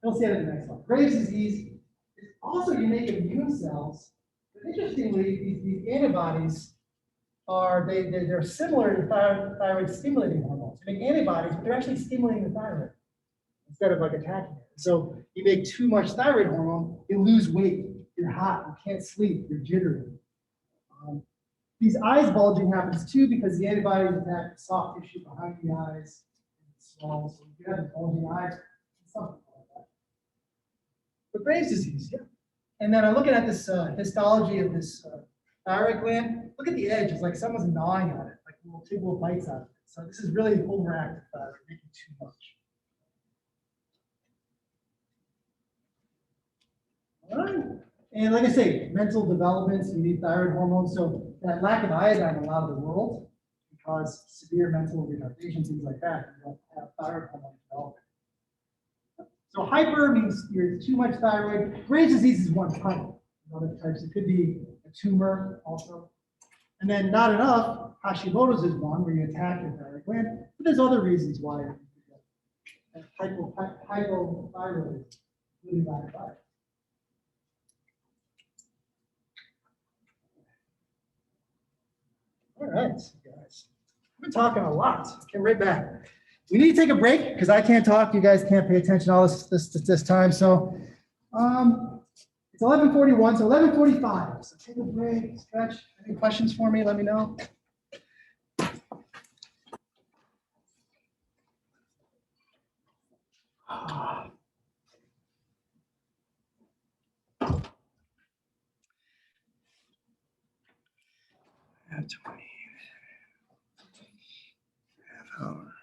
[SPEAKER 1] You'll see it in the next slide. Graves' disease is also you make immune cells. But interestingly, these antibodies are they're similar to thyroid stimulating hormones. You make antibodies, but they're actually stimulating the thyroid instead of like attacking it. So you make too much thyroid hormone, you lose weight, you're hot, you can't sleep, you're jittery. These eyes bulging happens too because the antibodies attack the soft tissue behind the eyes and the small. So if you have bulging eyes, something like that. But Graves' disease, yeah. And then I'm looking at this histology of this thyroid gland. Look at the edge; it's like someone's gnawing on it, like little bites out of it. So this is really overactive thyroid, making too much. All right. And like I say, mental developments, you need thyroid hormones. So that lack of iodine in a lot of the world can cause severe mental retardation, things like that. You don't have thyroid hormone development. So hyper means you're too much thyroid. Graves' disease is one type. Other types, it could be a tumor also. And then not enough, Hashimoto's is one where you attack your thyroid gland. But there's other reasons why hypothyroidism, including lack of iodine. All right, guys. We're talking a lot. Get right back. We need to take a break because I can't talk. You guys can't pay attention all this time. So it's 11:41, so 11:45. So take a break, stretch. Any questions for me? Let me know. Half hour.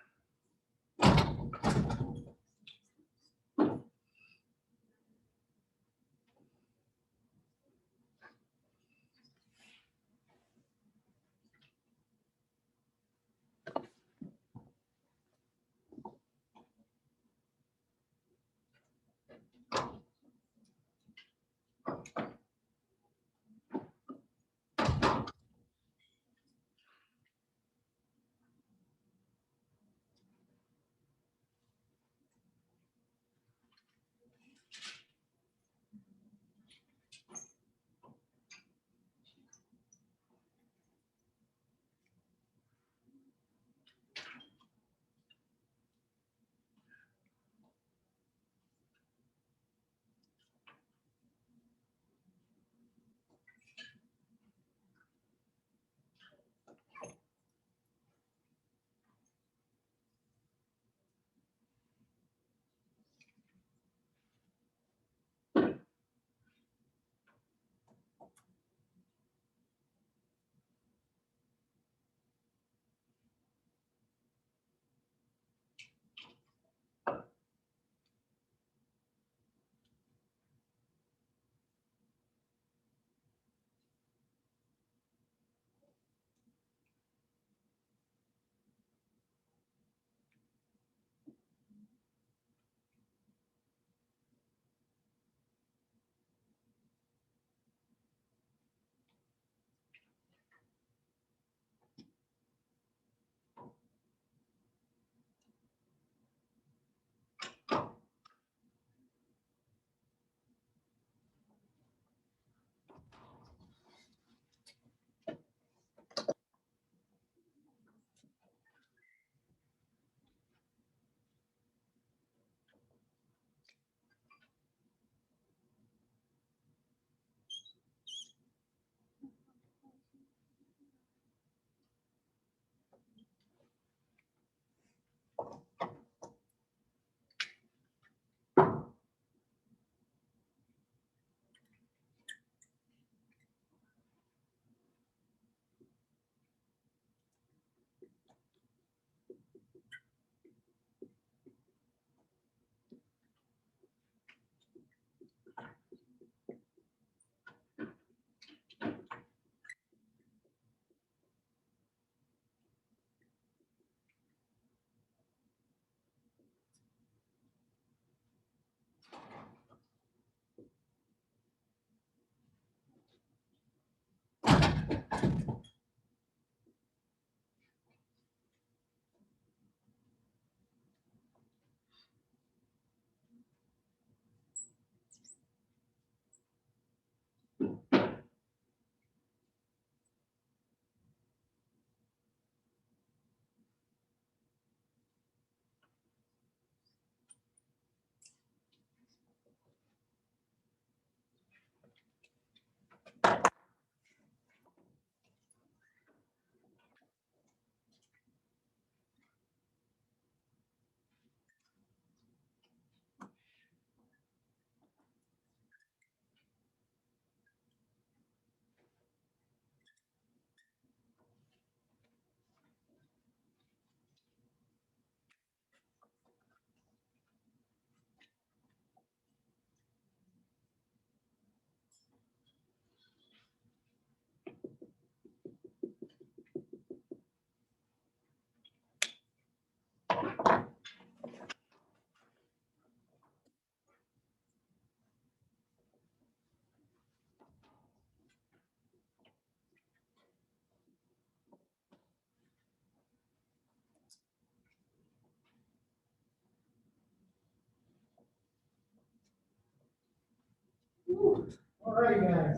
[SPEAKER 1] All right, guys.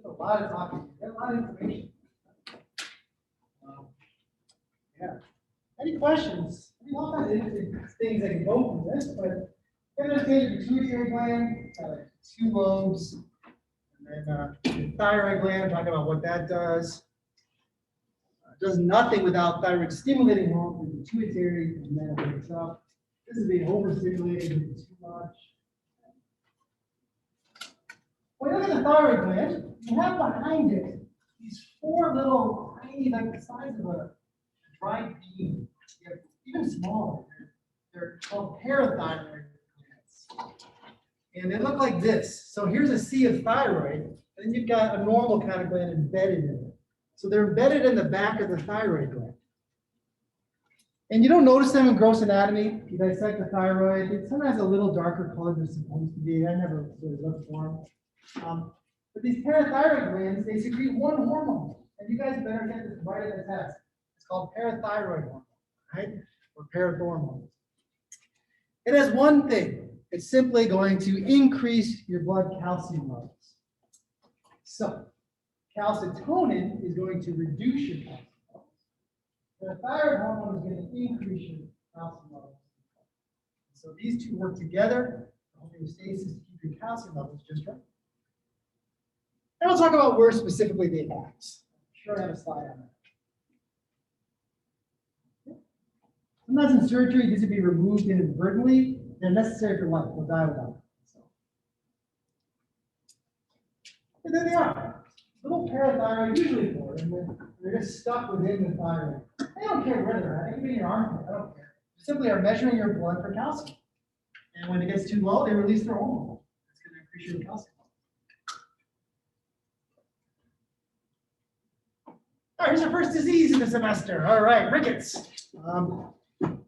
[SPEAKER 1] A lot of talking, a lot of information. Yeah. Any questions? I mean, all kinds of interesting things that can go from this, but understand the pituitary gland, two lobes, and then the thyroid gland, talking about what that does. Does nothing without thyroid stimulating hormone for the pituitary, and then it wakes up. This is being overstimulated too much. When you look at the thyroid gland, you have behind it these four little tiny, like the size of a dried bean, even smaller. They're called parathyroid glands. And they look like this. So here's a sea of thyroid, and then you've got a normal kind of gland embedded in it. So they're embedded in the back of the thyroid gland. And you don't notice them in gross anatomy. You dissect the thyroid. It's sometimes a little darker colored than it's supposed to be. I never really looked for them. But these parathyroid glands, they secrete one hormone. And you guys better get this right in the test. It's called parathyroid hormone, right? Or parathormone. It has one thing. It's simply going to increase your blood calcium levels. So, calcitonin is going to reduce your calcium levels. The thyroid hormone is going to increase your calcium levels. So these two work together, homeostasis, to keep your calcium levels just right. And I'll talk about where specifically they act. I'm sure I have a slide on that. Sometimes in surgery, these would be removed inadvertently. They're necessary for life. We'll die without them. So. And there they are. Little parathyroid, usually four, and they're just stuck within the thyroid. They don't care where they're at. They can be in your armpit. I don't care. They simply are measuring your blood for calcium. And when it gets too low, they release their hormone. It's going to increase your calcium. All right, here's our first disease in the semester. All right, Rickets.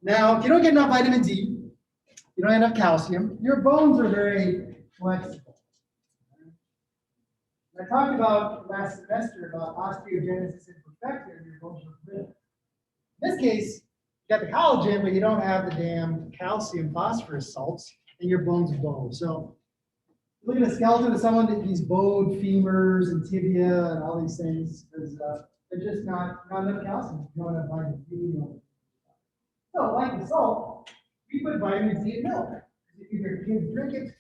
[SPEAKER 1] Now, if you don't get enough vitamin D, you don't have enough calcium, your bones are very flexible. I talked about last semester about osteogenesis imperfecta, and your bones are brittle. In this case, you got the collagen, but you don't have the damn calcium phosphorus salts, and your bones bow. So, look at the skeleton of someone that these bowed femurs and tibia and all these things, because they're just not enough calcium. You don't have vitamin D. So, like the salt, we put vitamin D in milk. If your kids drink it,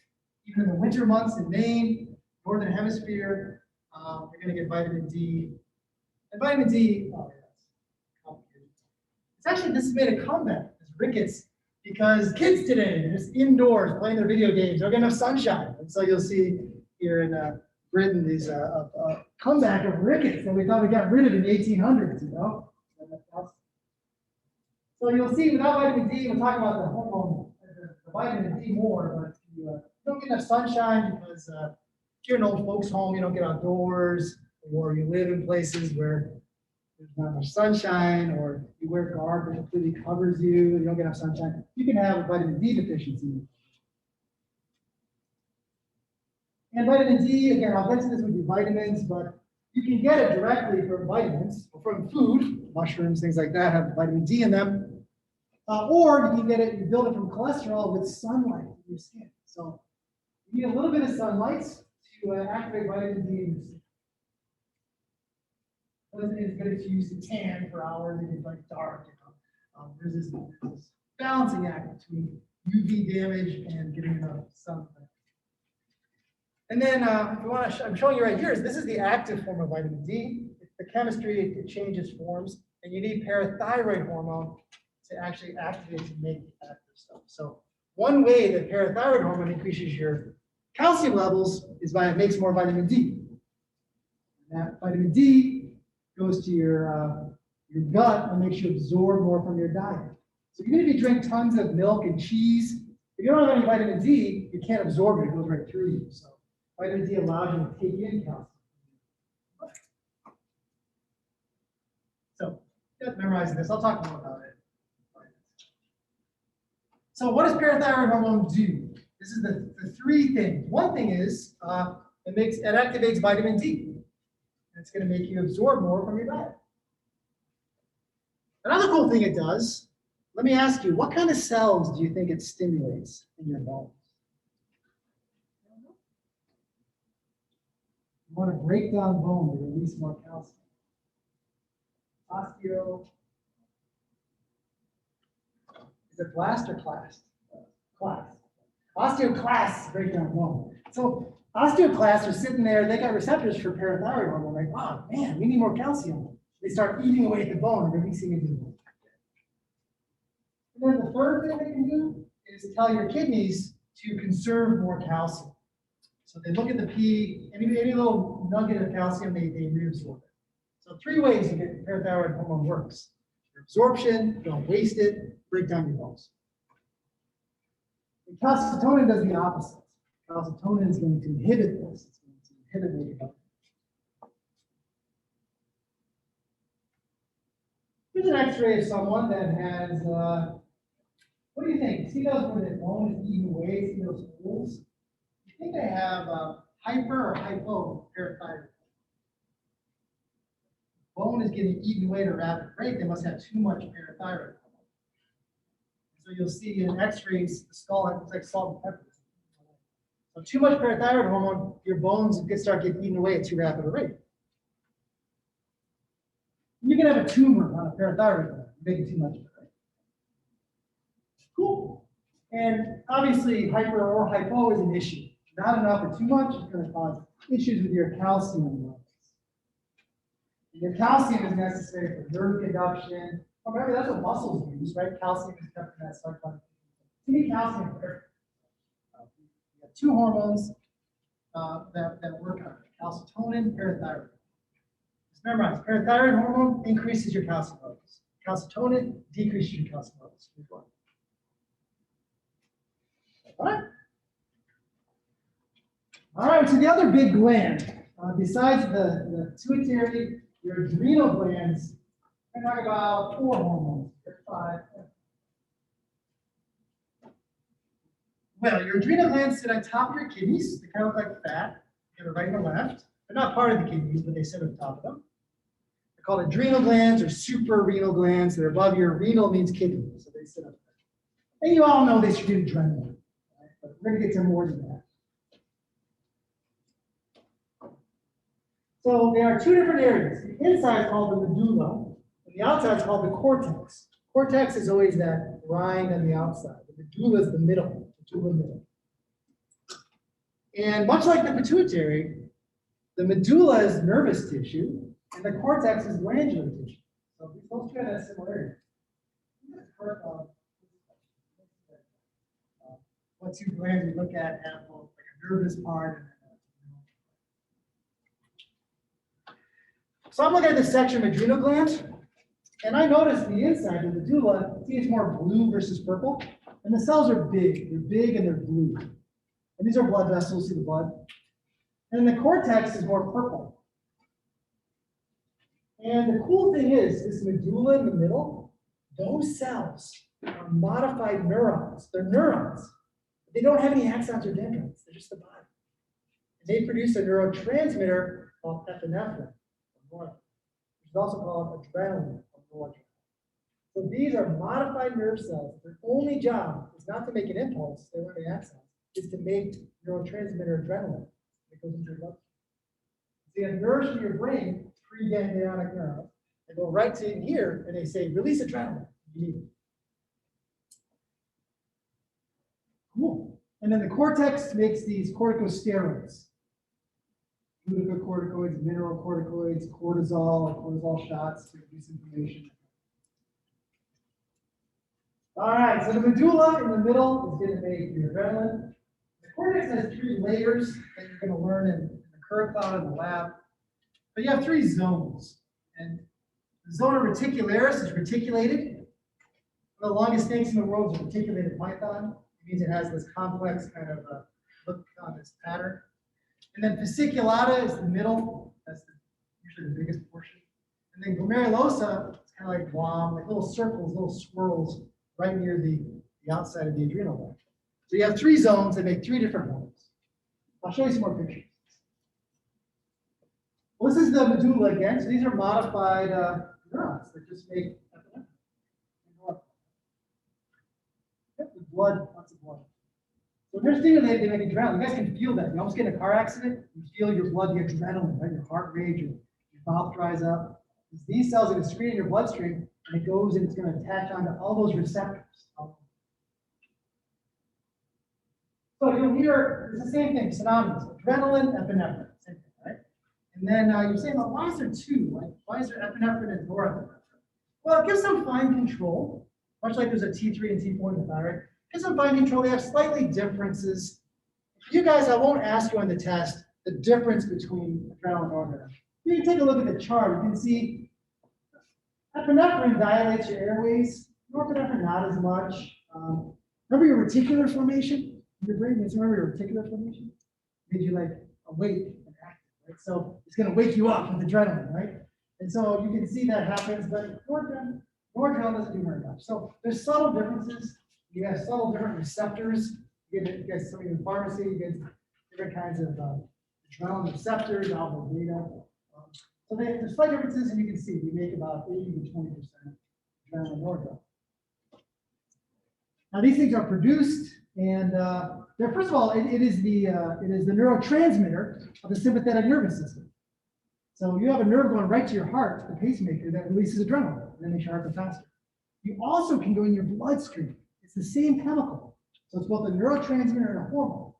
[SPEAKER 1] even in the winter months in Maine, Northern Hemisphere, you're going to get vitamin D. And vitamin D, oh, yeah, that's complicated. It's actually, this has made a comeback, this Rickets, because kids today are just indoors playing their video games, don't get enough sunshine. And so you'll see here in Britain these comeback of Rickets that we thought we got rid of in the 1800s, you know? So you'll see without vitamin D, we'll talk about the hormone, the vitamin D more, but you don't get enough sunshine because if you're in an old folks' home, you don't get outdoors, or you live in places where there's not much sunshine, or you wear garb that completely covers you, you don't get enough sunshine, you can have a vitamin D deficiency. And vitamin D, again, I'll get to this with your vitamins, but you can get it directly from vitamins, or from food, mushrooms, things like that have vitamin D in them. Or you can get it, you build it from cholesterol with sunlight in your skin. So you need a little bit of sunlight to activate vitamin D in your skin. Doesn't mean it's good to use the tan for hours and it's like dark, you know. There's this balancing act between UV damage and getting enough sunlight. And then if you want to, I'm showing you right here, this is the active form of vitamin D. The chemistry, it changes forms, and you need parathyroid hormone to actually activate to make the active stuff. So one way that parathyroid hormone increases your calcium levels is by it makes more vitamin D. And that vitamin D goes to your gut and makes you absorb more from your diet. So even if you drink tons of milk and cheese, if you don't have any vitamin D, you can't absorb it, it goes right through you. So vitamin D allows you to take in calcium. So you have to memorize this. I'll talk more about it. So what does parathyroid hormone do? This is the three things. One thing is it activates vitamin D. And it's going to make you absorb more from your diet. Another cool thing it does, let me ask you, what kind of cells do you think it stimulates in your bones? You want to break down bone to release more calcium. Is it blast or class? Class. Osteoclasts break down bone. So osteoclasts are sitting there, they got receptors for parathyroid hormone, like, wow, man, we need more calcium. They start eating away at the bone and releasing it into the bone. And then the third thing they can do is tell your kidneys to conserve more calcium. So they look at the pee, any little nugget of calcium, they reabsorb it. So 3 ways you get parathyroid hormone works. Absorption, don't waste it, break down your bones. And calcitonin does the opposite. Calcitonin is going to inhibit this. It's going to inhibit what you're. Here's an X-ray of someone that has, what do you think? See those where the bone is eaten away? See those holes? You think they have hyper or hypoparathyroidism? Bone is getting eaten away at a rapid rate. They must have too much parathyroid. So you'll see in X-rays, the skull looks like salt and pepper. So too much parathyroid hormone, your bones start getting eaten away at too rapid a rate. You can have a tumor on a parathyroid gland, making too much of it, right? Cool. And obviously, hyper or hypo is an issue. Not enough or too much is going to cause issues with your calcium levels. Your calcium is necessary for nerve conduction. Oh, remember, that's what muscles use, right? Calcium is kept in that sarcophagus. You need calcium for everything. We have 2 hormones that work on it: calcitonin, parathyroid. Just memorize, parathyroid hormone increases your calcium levels. Calcitonin decreases your calcium levels. All right. All right, so the other big gland, besides the pituitary, your adrenal glands, we're going to talk about 4 hormones. 5. Well, your adrenal glands sit on top of your kidneys. They kind of look like fat. You have a right and a left. They're not part of the kidneys, but they sit on top of them. They're called adrenal glands or suprarenal glands. They're above your renal means kidney, so they sit up there. And you all know they secrete adrenaline, right? But we're going to get to more than that. So there are 2 different areas. The inside is called the medulla, and the outside is called the cortex. Cortex is always that rind on the outside. The medulla is the middle. And much like the pituitary, the medulla is nervous tissue, and the cortex is glandular tissue. So those 2 have that similarity. What 2 glands we look at have both like a nervous part and so I'm looking at this section of adrenal glands, and I noticed the inside, the medulla, see it's more blue versus purple, and the cells are big. They're big and they're blue. And these are blood vessels, see the blood. And the cortex is more purple. And the cool thing is, this medulla in the middle, those cells are modified neurons. They're neurons. They don't have any axons or dendrites. They're just the body. And they produce a neurotransmitter called epinephrine. Which is also called adrenaline or noradrenaline. So these are modified nerve cells. Their only job is not to make an impulse, they want the axon, is to make neurotransmitter adrenaline that goes into your blood. So you have nerves from your brain, preganglionic neurons, they go right to here and they say, release adrenaline. You need it. Cool. And then the cortex makes these corticosteroids. Glucocorticoids, mineralocorticoids, cortisol shots to reduce inflammation. All right, so the medulla in the middle is going to make the adrenaline. The cortex has 3 layers that you're going to learn in the curricula in the lab. But you have 3 zones. And the zona reticularis is reticulated. One of the longest snakes in the world is a reticulated python. It means it has this complex kind of look on this pattern. And then fasciculata is the middle. That's usually the biggest portion. And then glomerulosa is kind of like guam, like little circles, little swirls right near the outside of the adrenal gland. So you have 3 zones that make 3 different hormones. I'll show you some more pictures. Well, this is the medulla again. So these are modified neurons that just make blood, lots of blood. So they're stimulated, they make adrenaline. You guys can feel that. You almost get in a car accident, you feel your blood, the adrenaline, right? Your heart rate, your mouth dries up. These cells are going to screen in your bloodstream, and it goes and it's going to attach onto all those receptors. So you'll hear, it's the same thing, synonymous, adrenaline, epinephrine, same thing, right? And then you're saying, well, why is there two? Like, why is there epinephrine and norepinephrine? Well, it gives some fine control, much like there's a T3 and T4 in the thyroid. It gives some fine control. They have slightly differences. You guys, I won't ask you on the test the difference between adrenal and norepinephrine. You can take a look at the chart. You can see epinephrine dilates your airways. Norepinephrine not as much. Remember your reticular formation in your brain? Remember your reticular formation? It made you like awake and active, right? So it's going to wake you up with adrenaline, right? And so you can see that happens, but noradrenaline doesn't do very much. So there's subtle differences. You have subtle different receptors. You get something in the pharmacy. You get different kinds of adrenaline receptors, alpha, beta. So there's slight differences, and you can see we make about 80 to 20% adrenaline noradrenaline. Now these things are produced, and they're, first of all, it is the neurotransmitter of the sympathetic nervous system. So you have a nerve going right to your heart, the pacemaker, that releases adrenaline, and that makes your heart go faster. You also can go in your bloodstream. It's the same chemical. So it's both a neurotransmitter and a hormone.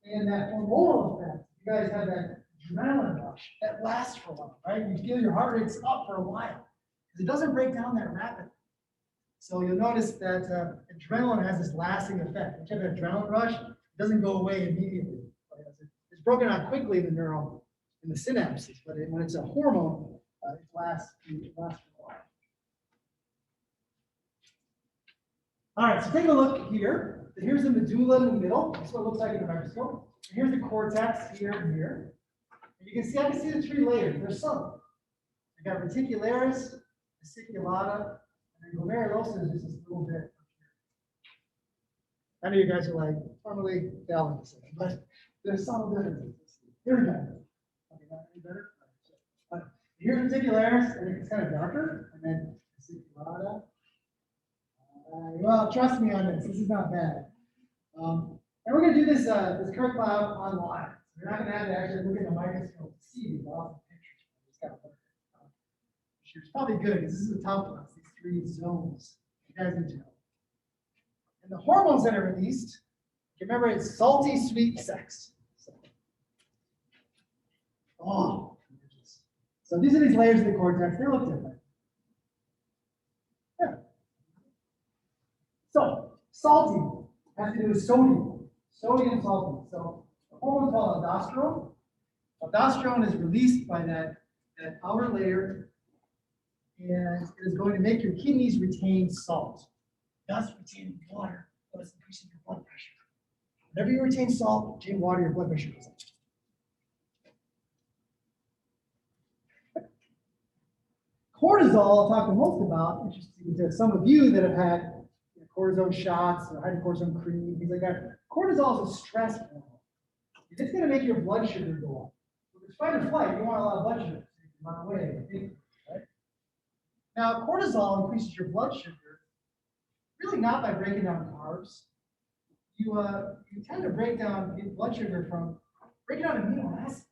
[SPEAKER 1] And that hormonal effect, you guys have that adrenaline rush that lasts for a while, right? You feel your heart rate's up for a while because it doesn't break down that rapidly. So you'll notice that adrenaline has this lasting effect. When you have an adrenaline rush, it doesn't go away immediately. It's broken out quickly in the synapses, but when it's a hormone, it lasts for a while. All right, so take a look here. So here's the medulla in the middle. That's what it looks like in the microscope. And here's the cortex here and here. And you can see, I can see the three layers. They're subtle. I got reticularis, fasciculata, and then glomerulosa is just this little bit up here. I know you guys are like, formerly failing this, but there's subtle differences. Here we go. Okay, not any better? Here's reticularis, and it's kind of darker, and then fasciculata. Well, trust me on this. This is not bad. And we're going to do this curve cloud online. So you're not going to have to actually look at the microscope to see these awesome pictures. Just got to look at it. It's probably good because this is a tough one. These three zones. You guys need to know. And the hormones that are released, remember, it's salty, sweet sex. Oh, so these are these layers of the cortex. They look different. Yeah. So, salty has to do with sodium. Sodium salty. So, the hormone called aldosterone. Aldosterone is released by that outer layer, and it is going to make your kidneys retain salt, thus retaining water, thus increasing your blood pressure. Whenever you retain salt, retain water, your blood pressure goes up. Cortisol, I'll talk the most about, interesting to some of you that have had cortisone shots or hydrocortisone cream, things like that. Cortisol is a stress hormone. It's going to make your blood sugar go up. If it's fight or flight, you want a lot of blood sugar so you can run away. Right? Now, cortisol increases your blood sugar, really not by breaking down carbs. You tend to break down blood sugar from breaking down amino acids.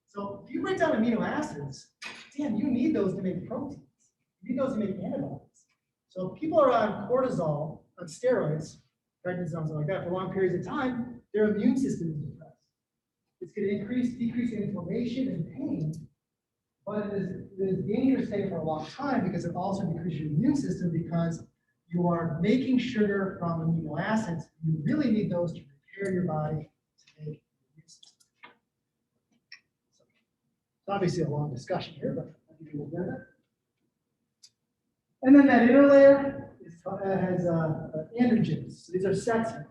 [SPEAKER 1] So if you break down amino acids, damn, you need those to make proteins. You need those to make antibodies. So if people are on cortisol, on steroids, prednisone, like that, for long periods of time, their immune system is depressed. It's going to decrease inflammation and pain, but it is dangerous to take for a long time because it also decreases your immune system because you are making sugar from amino acids. You really need those to repair your body to make your immune system. So, it's obviously a long discussion here, but I think we'll get it. And then that inner layer has androgens. So these are sex hormones.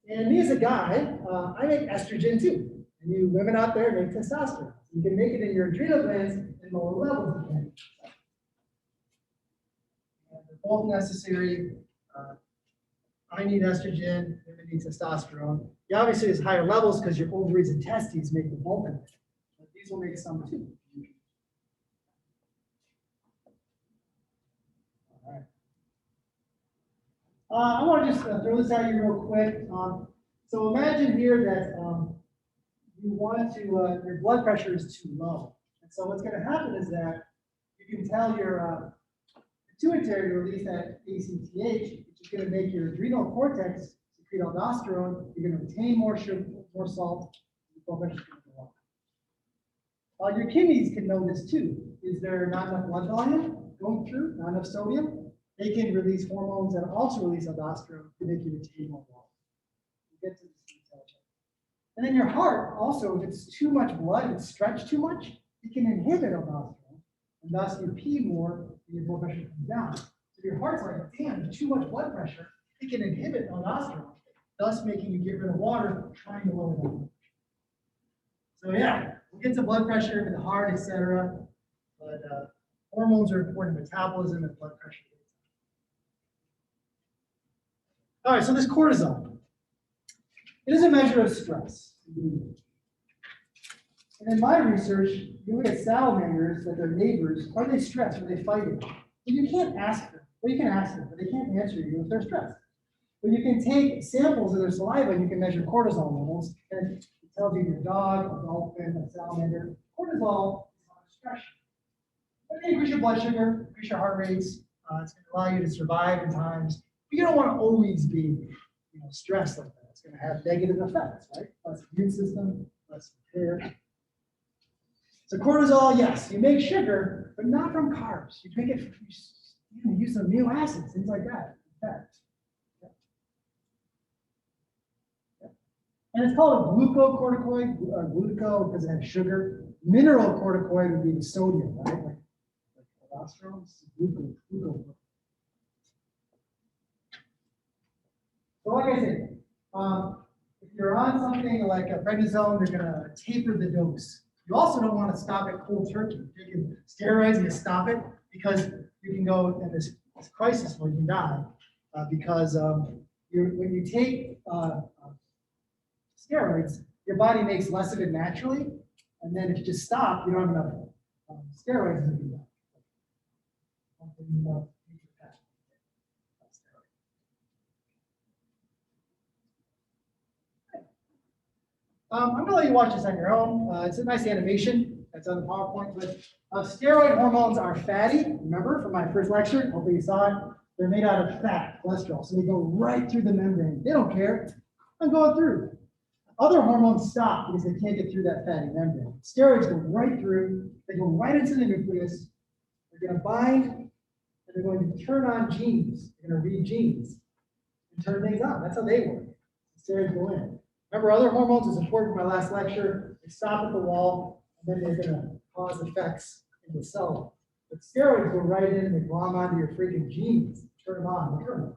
[SPEAKER 1] And me as a guy, I make estrogen too. And you women out there make testosterone. You can make it in your adrenal glands in lower levels again. And they're both necessary. I need estrogen, women need testosterone. You obviously there's higher levels because your ovaries and testes make the bulk of it. But these will make some too. I want to just throw this at you real quick. So imagine here that you want to, your blood pressure is too low. And so what's going to happen is that you can tell your pituitary to release that ACTH, which is going to make your adrenal cortex secrete aldosterone. You're going to retain more sugar, more salt. Your blood pressure is going to go up. Your kidneys can know this too. Is there not enough blood volume going through? Not enough sodium? They can release hormones that also release aldosterone to make you retain more water. We'll get to this detail. And then your heart also, if it's too much blood, it's stretched too much, it can inhibit aldosterone, and thus you pee more and your blood pressure comes down. So your heart's like, damn, there's too much blood pressure, it can inhibit aldosterone, thus making you get rid of water, trying to lower the blood pressure. So yeah, we'll get to blood pressure in the heart, etc. But hormones are important to metabolism and blood pressure. All right, so this cortisol. It is a measure of stress. And in my research, you look at salamanders, like their neighbors, are they stressed? Are they fighting? Well, you can't ask them. Well, you can ask them, but they can't answer you if they're stressed. But you can take samples of their saliva and you can measure cortisol levels, and it tells you your dog, a dolphin, a salamander, cortisol is on stress. And then increase your blood sugar, increase your heart rates. It's going to allow you to survive in times. But you don't want to always be, stressed like that. It's going to have negative effects, right? Less immune system, less repair. So cortisol, yes, you make sugar, but not from carbs. You make it, you use some amino acids, things like that. And it's called a glucocorticoid, gluco because it has sugar. Mineral corticoid would be the sodium, right? Like aldosterone, gluco. So like I said, if you're on something like a prednisone, they're going to taper the dose. You also don't want to stop it cold turkey. Taking steroids, you stop it because you can go in this crisis where you can die because when you take steroids, your body makes less of it naturally, and then if you just stop, you don't have enough steroids to do that. I'm going to let you watch this on your own. It's a nice animation that's on the PowerPoint, but steroid hormones are fatty. Remember from my first lecture, hopefully you saw it. They're made out of fat, cholesterol, so they go right through the membrane. They don't care. I'm going through. Other hormones stop because they can't get through that fatty membrane. Steroids go right through. They go right into the nucleus. They're going to bind, and they're going to turn on genes. They're going to read genes and turn things on. That's how they work. Steroids go in. Remember, other hormones is important for my last lecture. They stop at the wall, and then they're going to cause effects in the cell. But steroids go right in and they glom onto your freaking genes, turn them on, turn them.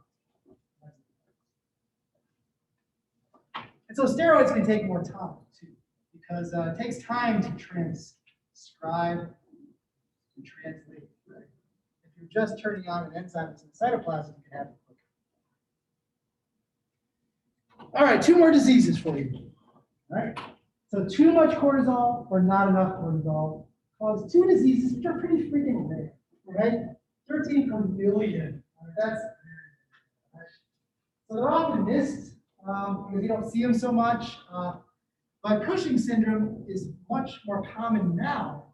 [SPEAKER 1] And so steroids can take more time too, because it takes time to transcribe and translate. Right? If you're just turning on an enzyme that's in the cytoplasm, you can have it quicker. All right, 2 more diseases for you. All right, so too much cortisol or not enough cortisol cause 2 diseases which are pretty freaking rare. Right, 13 per million. That's so they're often missed because you don't see them so much. But Cushing's syndrome is much more common now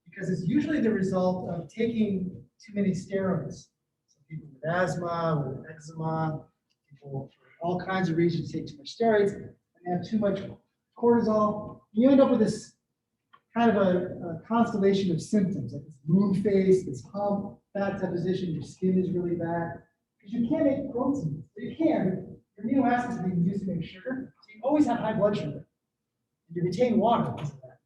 [SPEAKER 1] because it's usually the result of taking too many steroids. So people with asthma, with eczema, people for all kinds of reasons take too much steroids and they have too much cortisol. You end up with this kind of a constellation of symptoms, like this moon face, this hump, fat deposition, your skin is really bad because you can't make protein. So you can. Your amino acids are being used to make sugar, so you always have high blood sugar. You retain water because of that.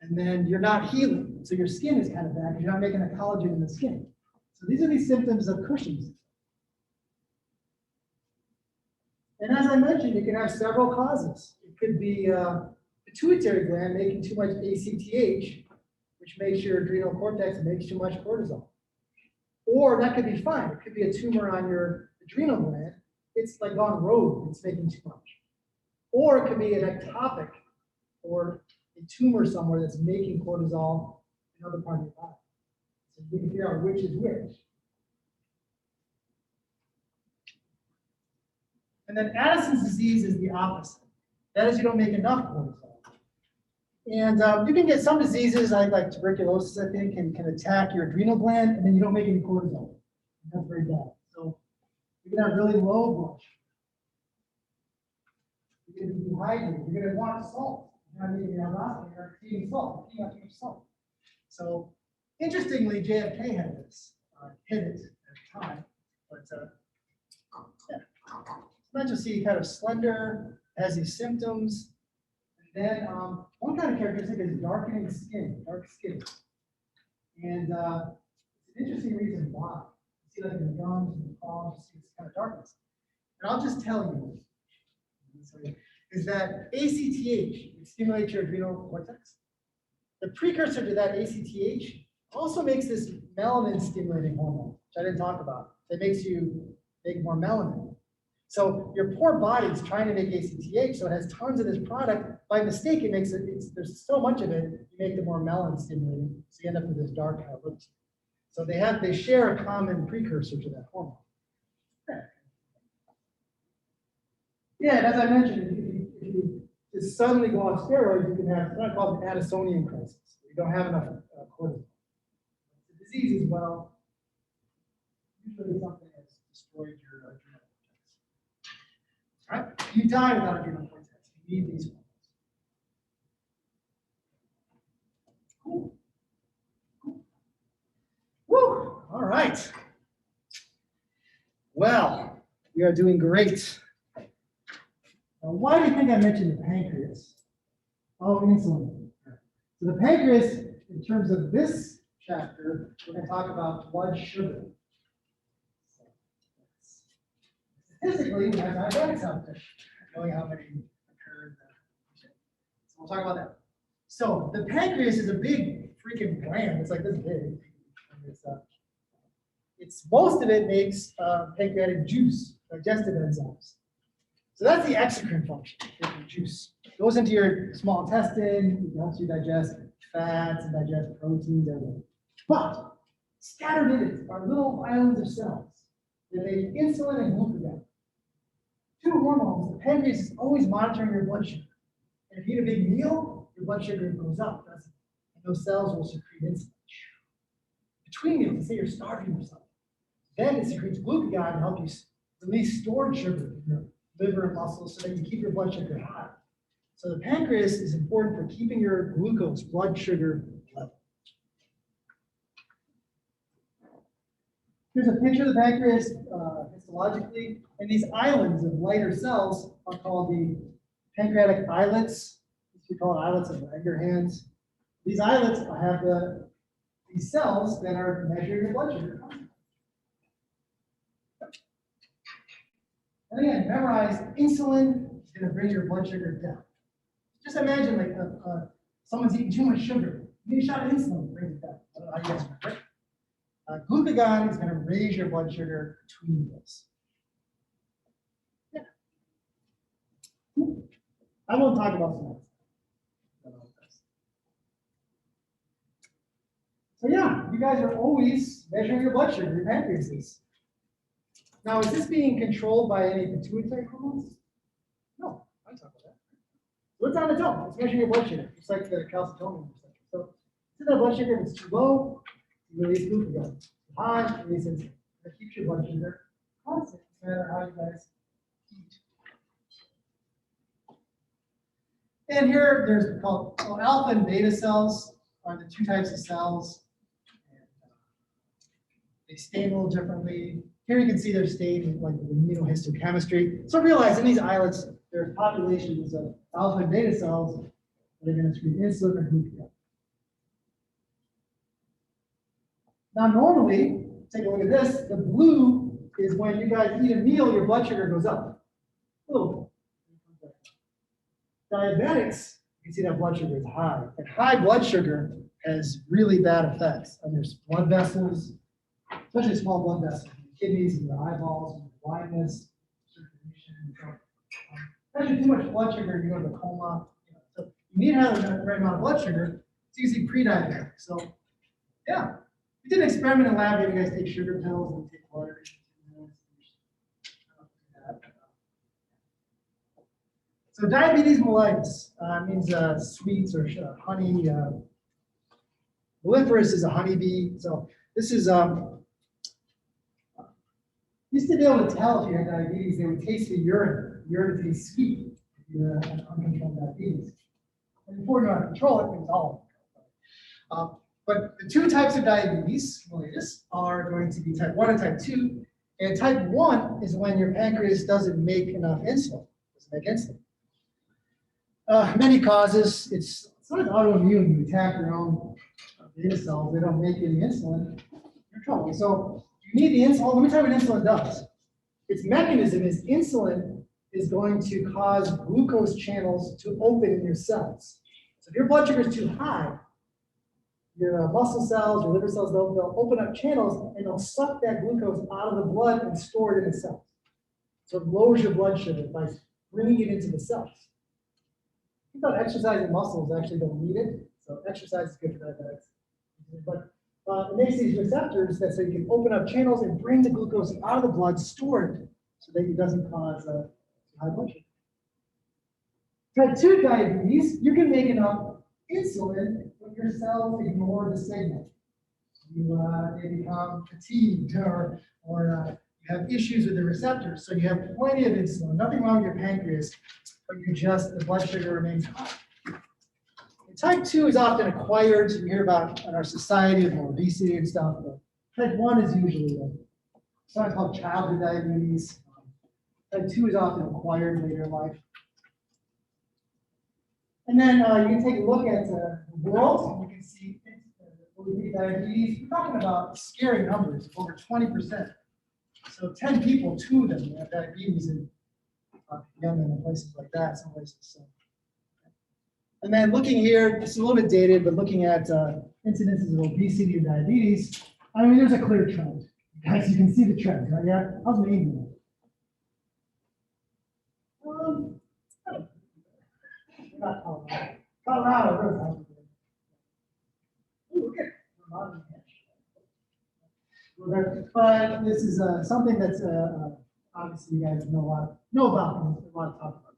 [SPEAKER 1] And then you're not healing, so your skin is kind of bad because you're not making the collagen in the skin. So these are these symptoms of Cushing's. And as I mentioned, you can have several causes. It could be pituitary gland making too much ACTH, which makes your adrenal cortex makes too much cortisol. Or that could be fine. It could be a tumor on your adrenal gland. It's like on rogue, it's making too much. Or it could be an ectopic or a tumor somewhere that's making cortisol in another part of your body. So you can figure out which is which. And then Addison's disease is the opposite. That is, you don't make enough cortisol. And you can get some diseases, like tuberculosis, I think, can attack your adrenal gland, and then you don't make any cortisol. That's very bad. So You're gonna have really low blood sugar. You're gonna be dehydrated. You're gonna want salt. You're not eating alcohol. You're eating salt. You're eating too much salt. So, interestingly, JFK had this. Hit it at the time, but yeah. Sometimes you'll see kind of slender, has these symptoms, and then one kind of characteristic is darkening skin, dark skin, and it's an interesting reason why. You see, like in the gums and the palms, you see this kind of darkness. And I'll just tell you, is that ACTH, it stimulates your adrenal cortex. The precursor to that ACTH also makes this melanin stimulating hormone, which I didn't talk about. That makes you make more melanin. So your poor body's trying to make ACTH, so it has tons of this product. By mistake, it makes it, there's so much of it, you make it more melanin stimulating, so you end up with this dark look. So they share a common precursor to that hormone. Yeah, and as I mentioned, if you just suddenly go off steroids, you can have what's called an Addisonian crisis. You don't have enough cortisol. It's a disease as well. Usually something that's destroyed your adrenal cortex. All right? You die without adrenal cortex. You need these hormones. Cool. Woo! All right. Well, we are doing great. Now, why do you think I mentioned the pancreas? Oh, insulin. So the pancreas, in terms of this chapter, we're going to talk about blood sugar. Statistically, we have diabetics out there, knowing how many occurred. So we'll talk about that. So the pancreas is a big freaking gland. It's like this big. It's most of it makes pancreatic juice, digestive enzymes. So that's the exocrine function, the juice. It goes into your small intestine, it helps you digest fats and digest proteins, everything. But scattered in it are little islands of cells that make insulin and glucagon. Two hormones. The pancreas is always monitoring your blood sugar. And if you eat a big meal, your blood sugar goes up, doesn't it? And those cells will secrete insulin. Between meals, say you're starving yourself. Then it secretes glucagon to help you release stored sugar in your liver and muscles so that you keep your blood sugar high. So the pancreas is important for keeping your glucose, blood sugar level. Here's a picture of the pancreas histologically, and these islands of lighter cells are called the pancreatic islets. We call it islets of Langerhans. These islets have these cells that are measuring your blood sugar. And again, memorize insulin is going to bring your blood sugar down. Just imagine like someone's eating too much sugar. You need a shot of insulin, brings it down. I don't know how you guys remember. Glucagon is going to raise your blood sugar between meals. Yeah. I won't talk about some other stuff. So yeah, you guys are always measuring your blood sugar, your pancreas is. Now, is this being controlled by any pituitary hormones? No, I'm talking about that. What's on its own? It's measuring your blood sugar, just like the calcitonin receptor. So, this is the blood sugar. If it's too low, you release glucagon. If high, release insulin. That keeps your blood sugar constant, no matter how you guys eat. And here, there's called alpha and beta cells are the two types of cells. And, they stain a little differently. Here you can see they're stained like the immunohistochemistry. So realize in these islets, there are populations of alpha and beta cells that are going to secrete insulin or glucagon. Now, normally, take a look at this. The blue is when you guys eat a meal, your blood sugar goes up a little bit. Diabetics, you can see that blood sugar is high. And high blood sugar has really bad effects on your blood vessels, especially small blood vessels. Kidneys and your eyeballs and your blindness, circulation. Especially too much blood sugar, you go into a coma. So you need to have the right amount of blood sugar. It's usually pre-diabetic. So yeah, we did an experiment in the lab where you guys take sugar pills and take water. So diabetes mellitus means sweets or honey. Melliferous is a honeybee. So this is Used to be able to tell if you had diabetes, they would taste the urine. Urine tastes sweet if you had uncontrolled diabetes. And before you know how to control it, it was all. But the two types of diabetes mellitus are going to be type 1 and type 2. And type 1 is when your pancreas doesn't make enough insulin. Doesn't make insulin. Many causes. It's sort of autoimmune. You attack your own beta cells. They don't make any insulin. You're in trouble. So you need the insulin. Let me tell you what insulin does. Its mechanism is insulin is going to cause glucose channels to open in your cells. So if your blood sugar is too high, your muscle cells, your liver cells, they'll open up channels and they'll suck that glucose out of the blood and store it in the cells. So it lowers your blood sugar by bringing it into the cells. I thought exercising muscles actually don't need it, so exercise is good for diabetics. But it makes these receptors that so you can open up channels and bring the glucose out of the blood, store it, so that it doesn't cause high blood sugar. Type 2 diabetes, you can make enough insulin when your cells ignore the signal. They become fatigued or you have issues with the receptors. So you have plenty of insulin, nothing wrong with your pancreas, but the blood sugar remains high. And type 2 is often acquired. You hear about in our society with more obesity and stuff, but type 1 is usually sometimes called childhood diabetes. Type 2 is often acquired later in life. And then you can take a look at the world, and you can see what we think diabetes. We're talking about scary numbers of over 20%. So 10 people, 2 of them have diabetes in Yemen and places like that, some places. So. And then looking here, this is a little bit dated, but looking at incidences of obesity and diabetes, I mean, there's a clear trend. Guys, you can see the trend, right? Yeah, how's Maine doing? Not Colorado. Colorado. Ooh, look at Vermont. But this is something that's obviously you guys know about, and there's a lot of talk about.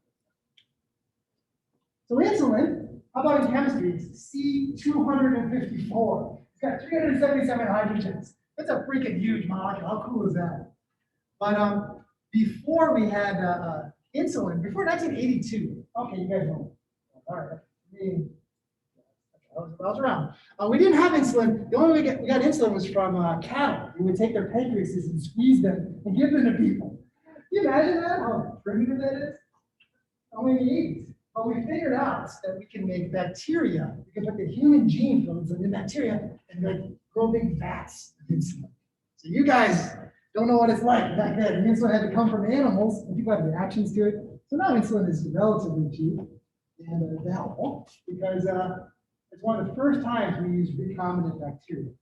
[SPEAKER 1] So insulin, how about in chemistry? It's C254. It's got 377 hydrogens. That's a freaking huge molecule. How cool is that? But before we had insulin, before 1982, okay, you guys know. All right. I was around. We didn't have insulin. The only way we got insulin was from cattle. We would take their pancreases and squeeze them and give them to people. Can you imagine that? How primitive that is? Only in the 80s. But we figured out that we can make bacteria. We can put the human gene from the bacteria and grow big vats of insulin. So you guys don't know what it's like back then. Insulin had to come from animals, and people had reactions to it. So now insulin is relatively cheap and available because it's one of the first times we use recombinant bacteria.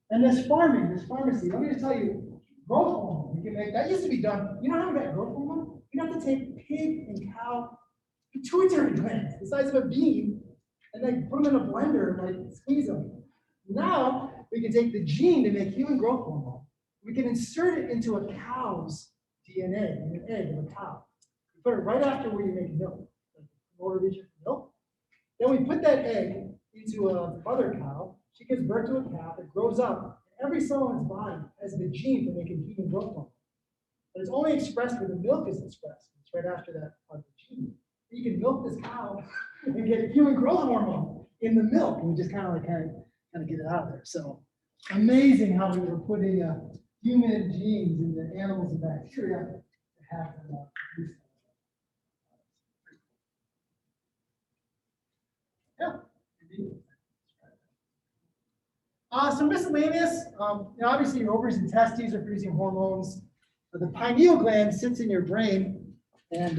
[SPEAKER 1] And this pharmacy, let me just tell you, growth hormone, we can make, that used to be done. You know how we got growth hormone? You have to take pig and cow pituitary glands, the size of a bean, and then put them in a blender and squeeze them. Now, we can take the gene to make human growth hormone. We can insert it into a cow's DNA, in an egg of a cow. We put it right after where you make milk, like motor region for milk. Then we put that egg into a mother cow. She gives birth to a calf. It grows up. And every cell in its body has the gene for making human growth hormone. But it's only expressed where the milk is expressed. It's right after that part of the gene. You can milk this cow and get human growth hormone in the milk, and we just kind of get it out of there. So amazing how we were putting human genes into animals and bacteria to have them produce. Yeah. Some miscellaneous. Obviously, your ovaries and testes are producing hormones. The pineal gland sits in your brain and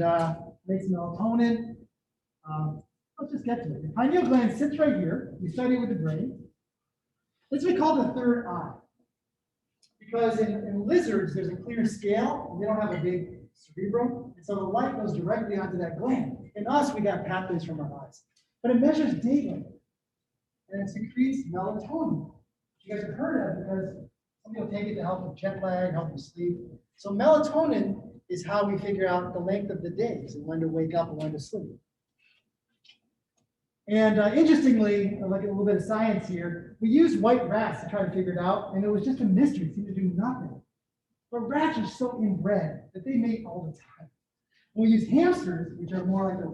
[SPEAKER 1] makes melatonin. Let's just get to it. The pineal gland sits right here. We study it with the brain. This we call the third eye. Because in lizards, there's a clear scale. And they don't have a big cerebrum. And so the light goes directly onto that gland. In us, we got pathways from our eyes. But it measures daylight. And it secretes melatonin. You guys have heard of it because some people take it to help with jet lag, help with sleep. So melatonin is how we figure out the length of the days and when to wake up and when to sleep. And interestingly, like a little bit of science here, we used white rats to try to figure it out, and it was just a mystery. It seemed to do nothing. But rats are so inbred that they mate all the time. We use hamsters, which are more like they're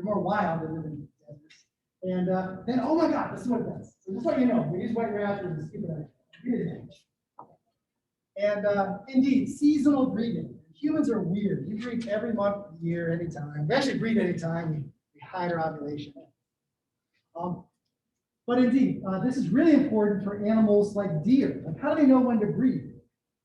[SPEAKER 1] more wild than live in deserts. And then, oh my God, this is what it does. So just let you know, we use white rats for the stupid idea. And indeed, seasonal breeding. Humans are weird. We breed every month of the year, anytime. We actually breed anytime. We hide our ovulation. But indeed, this is really important for animals like deer. Like, how do they know when to breed?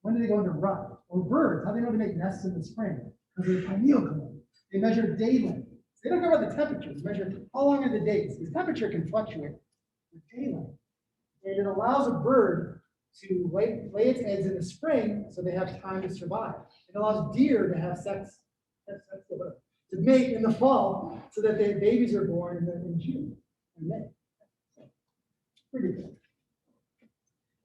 [SPEAKER 1] When do they go into rut? Or birds, how do they know to make nests in the spring? Because of the pineal gland. They measure day length. They don't care about the temperature. They measure how long are the days. Because temperature can fluctuate with day length. And it allows a bird to lay its eggs in the spring so they have time to survive. It allows deer to have sex, to mate in the fall so that their babies are born in June and May. So, pretty good.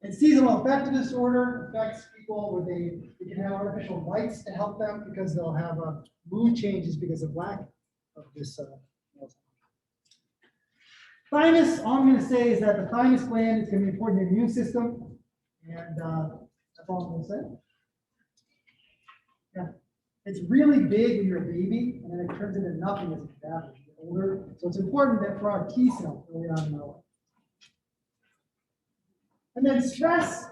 [SPEAKER 1] And seasonal affective disorder affects people where they can have artificial lights to help them because they'll have mood changes because of lack of this. Thymus, all I'm going to say is that the thymus gland is going to be important in the immune system. And that's all I'm going to say. Yeah. It's really big when you're a baby, and then it turns into nothing as a cadaver as you get older. So it's important that for our T cells early on in our life. And then stress,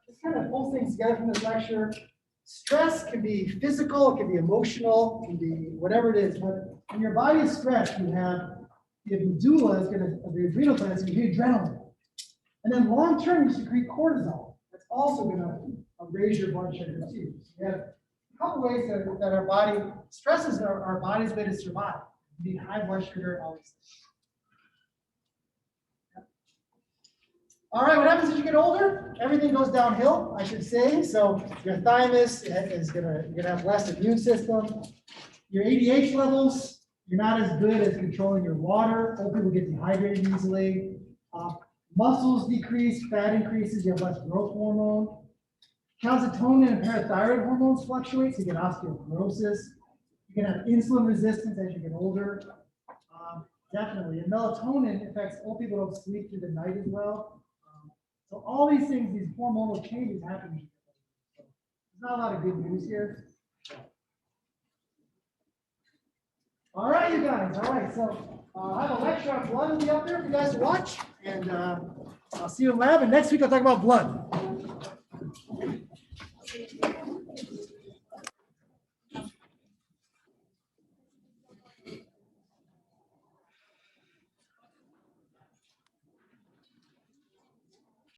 [SPEAKER 1] just kind of pulls things together from this lecture. Stress can be physical, it can be emotional, it can be whatever it is. But when your body is stressed, you have the medulla is going to, the adrenal glands, is going to be adrenaline. And then long term, you secrete cortisol. That's also going to raise your blood sugar too. So you have a couple ways that our body stresses our body's way to survive. You need high blood sugar, all these things. All right, what happens as you get older? Everything goes downhill, I should say. So your thymus is you're gonna have less immune system. Your ADH levels, you're not as good as controlling your water. Old people get dehydrated easily. Muscles decrease, fat increases, you have less growth hormone. Calcitonin and parathyroid hormones fluctuate, so you get osteoporosis. You can have insulin resistance as you get older. Definitely. And melatonin affects old people don't sleep through the night as well. So all these things, these hormonal changes happen. So there's not a lot of good news here. All right, you guys. All right, so I have a lecture on blood will be up there for you guys to watch, and I'll see you in lab. And next week I'll talk about blood.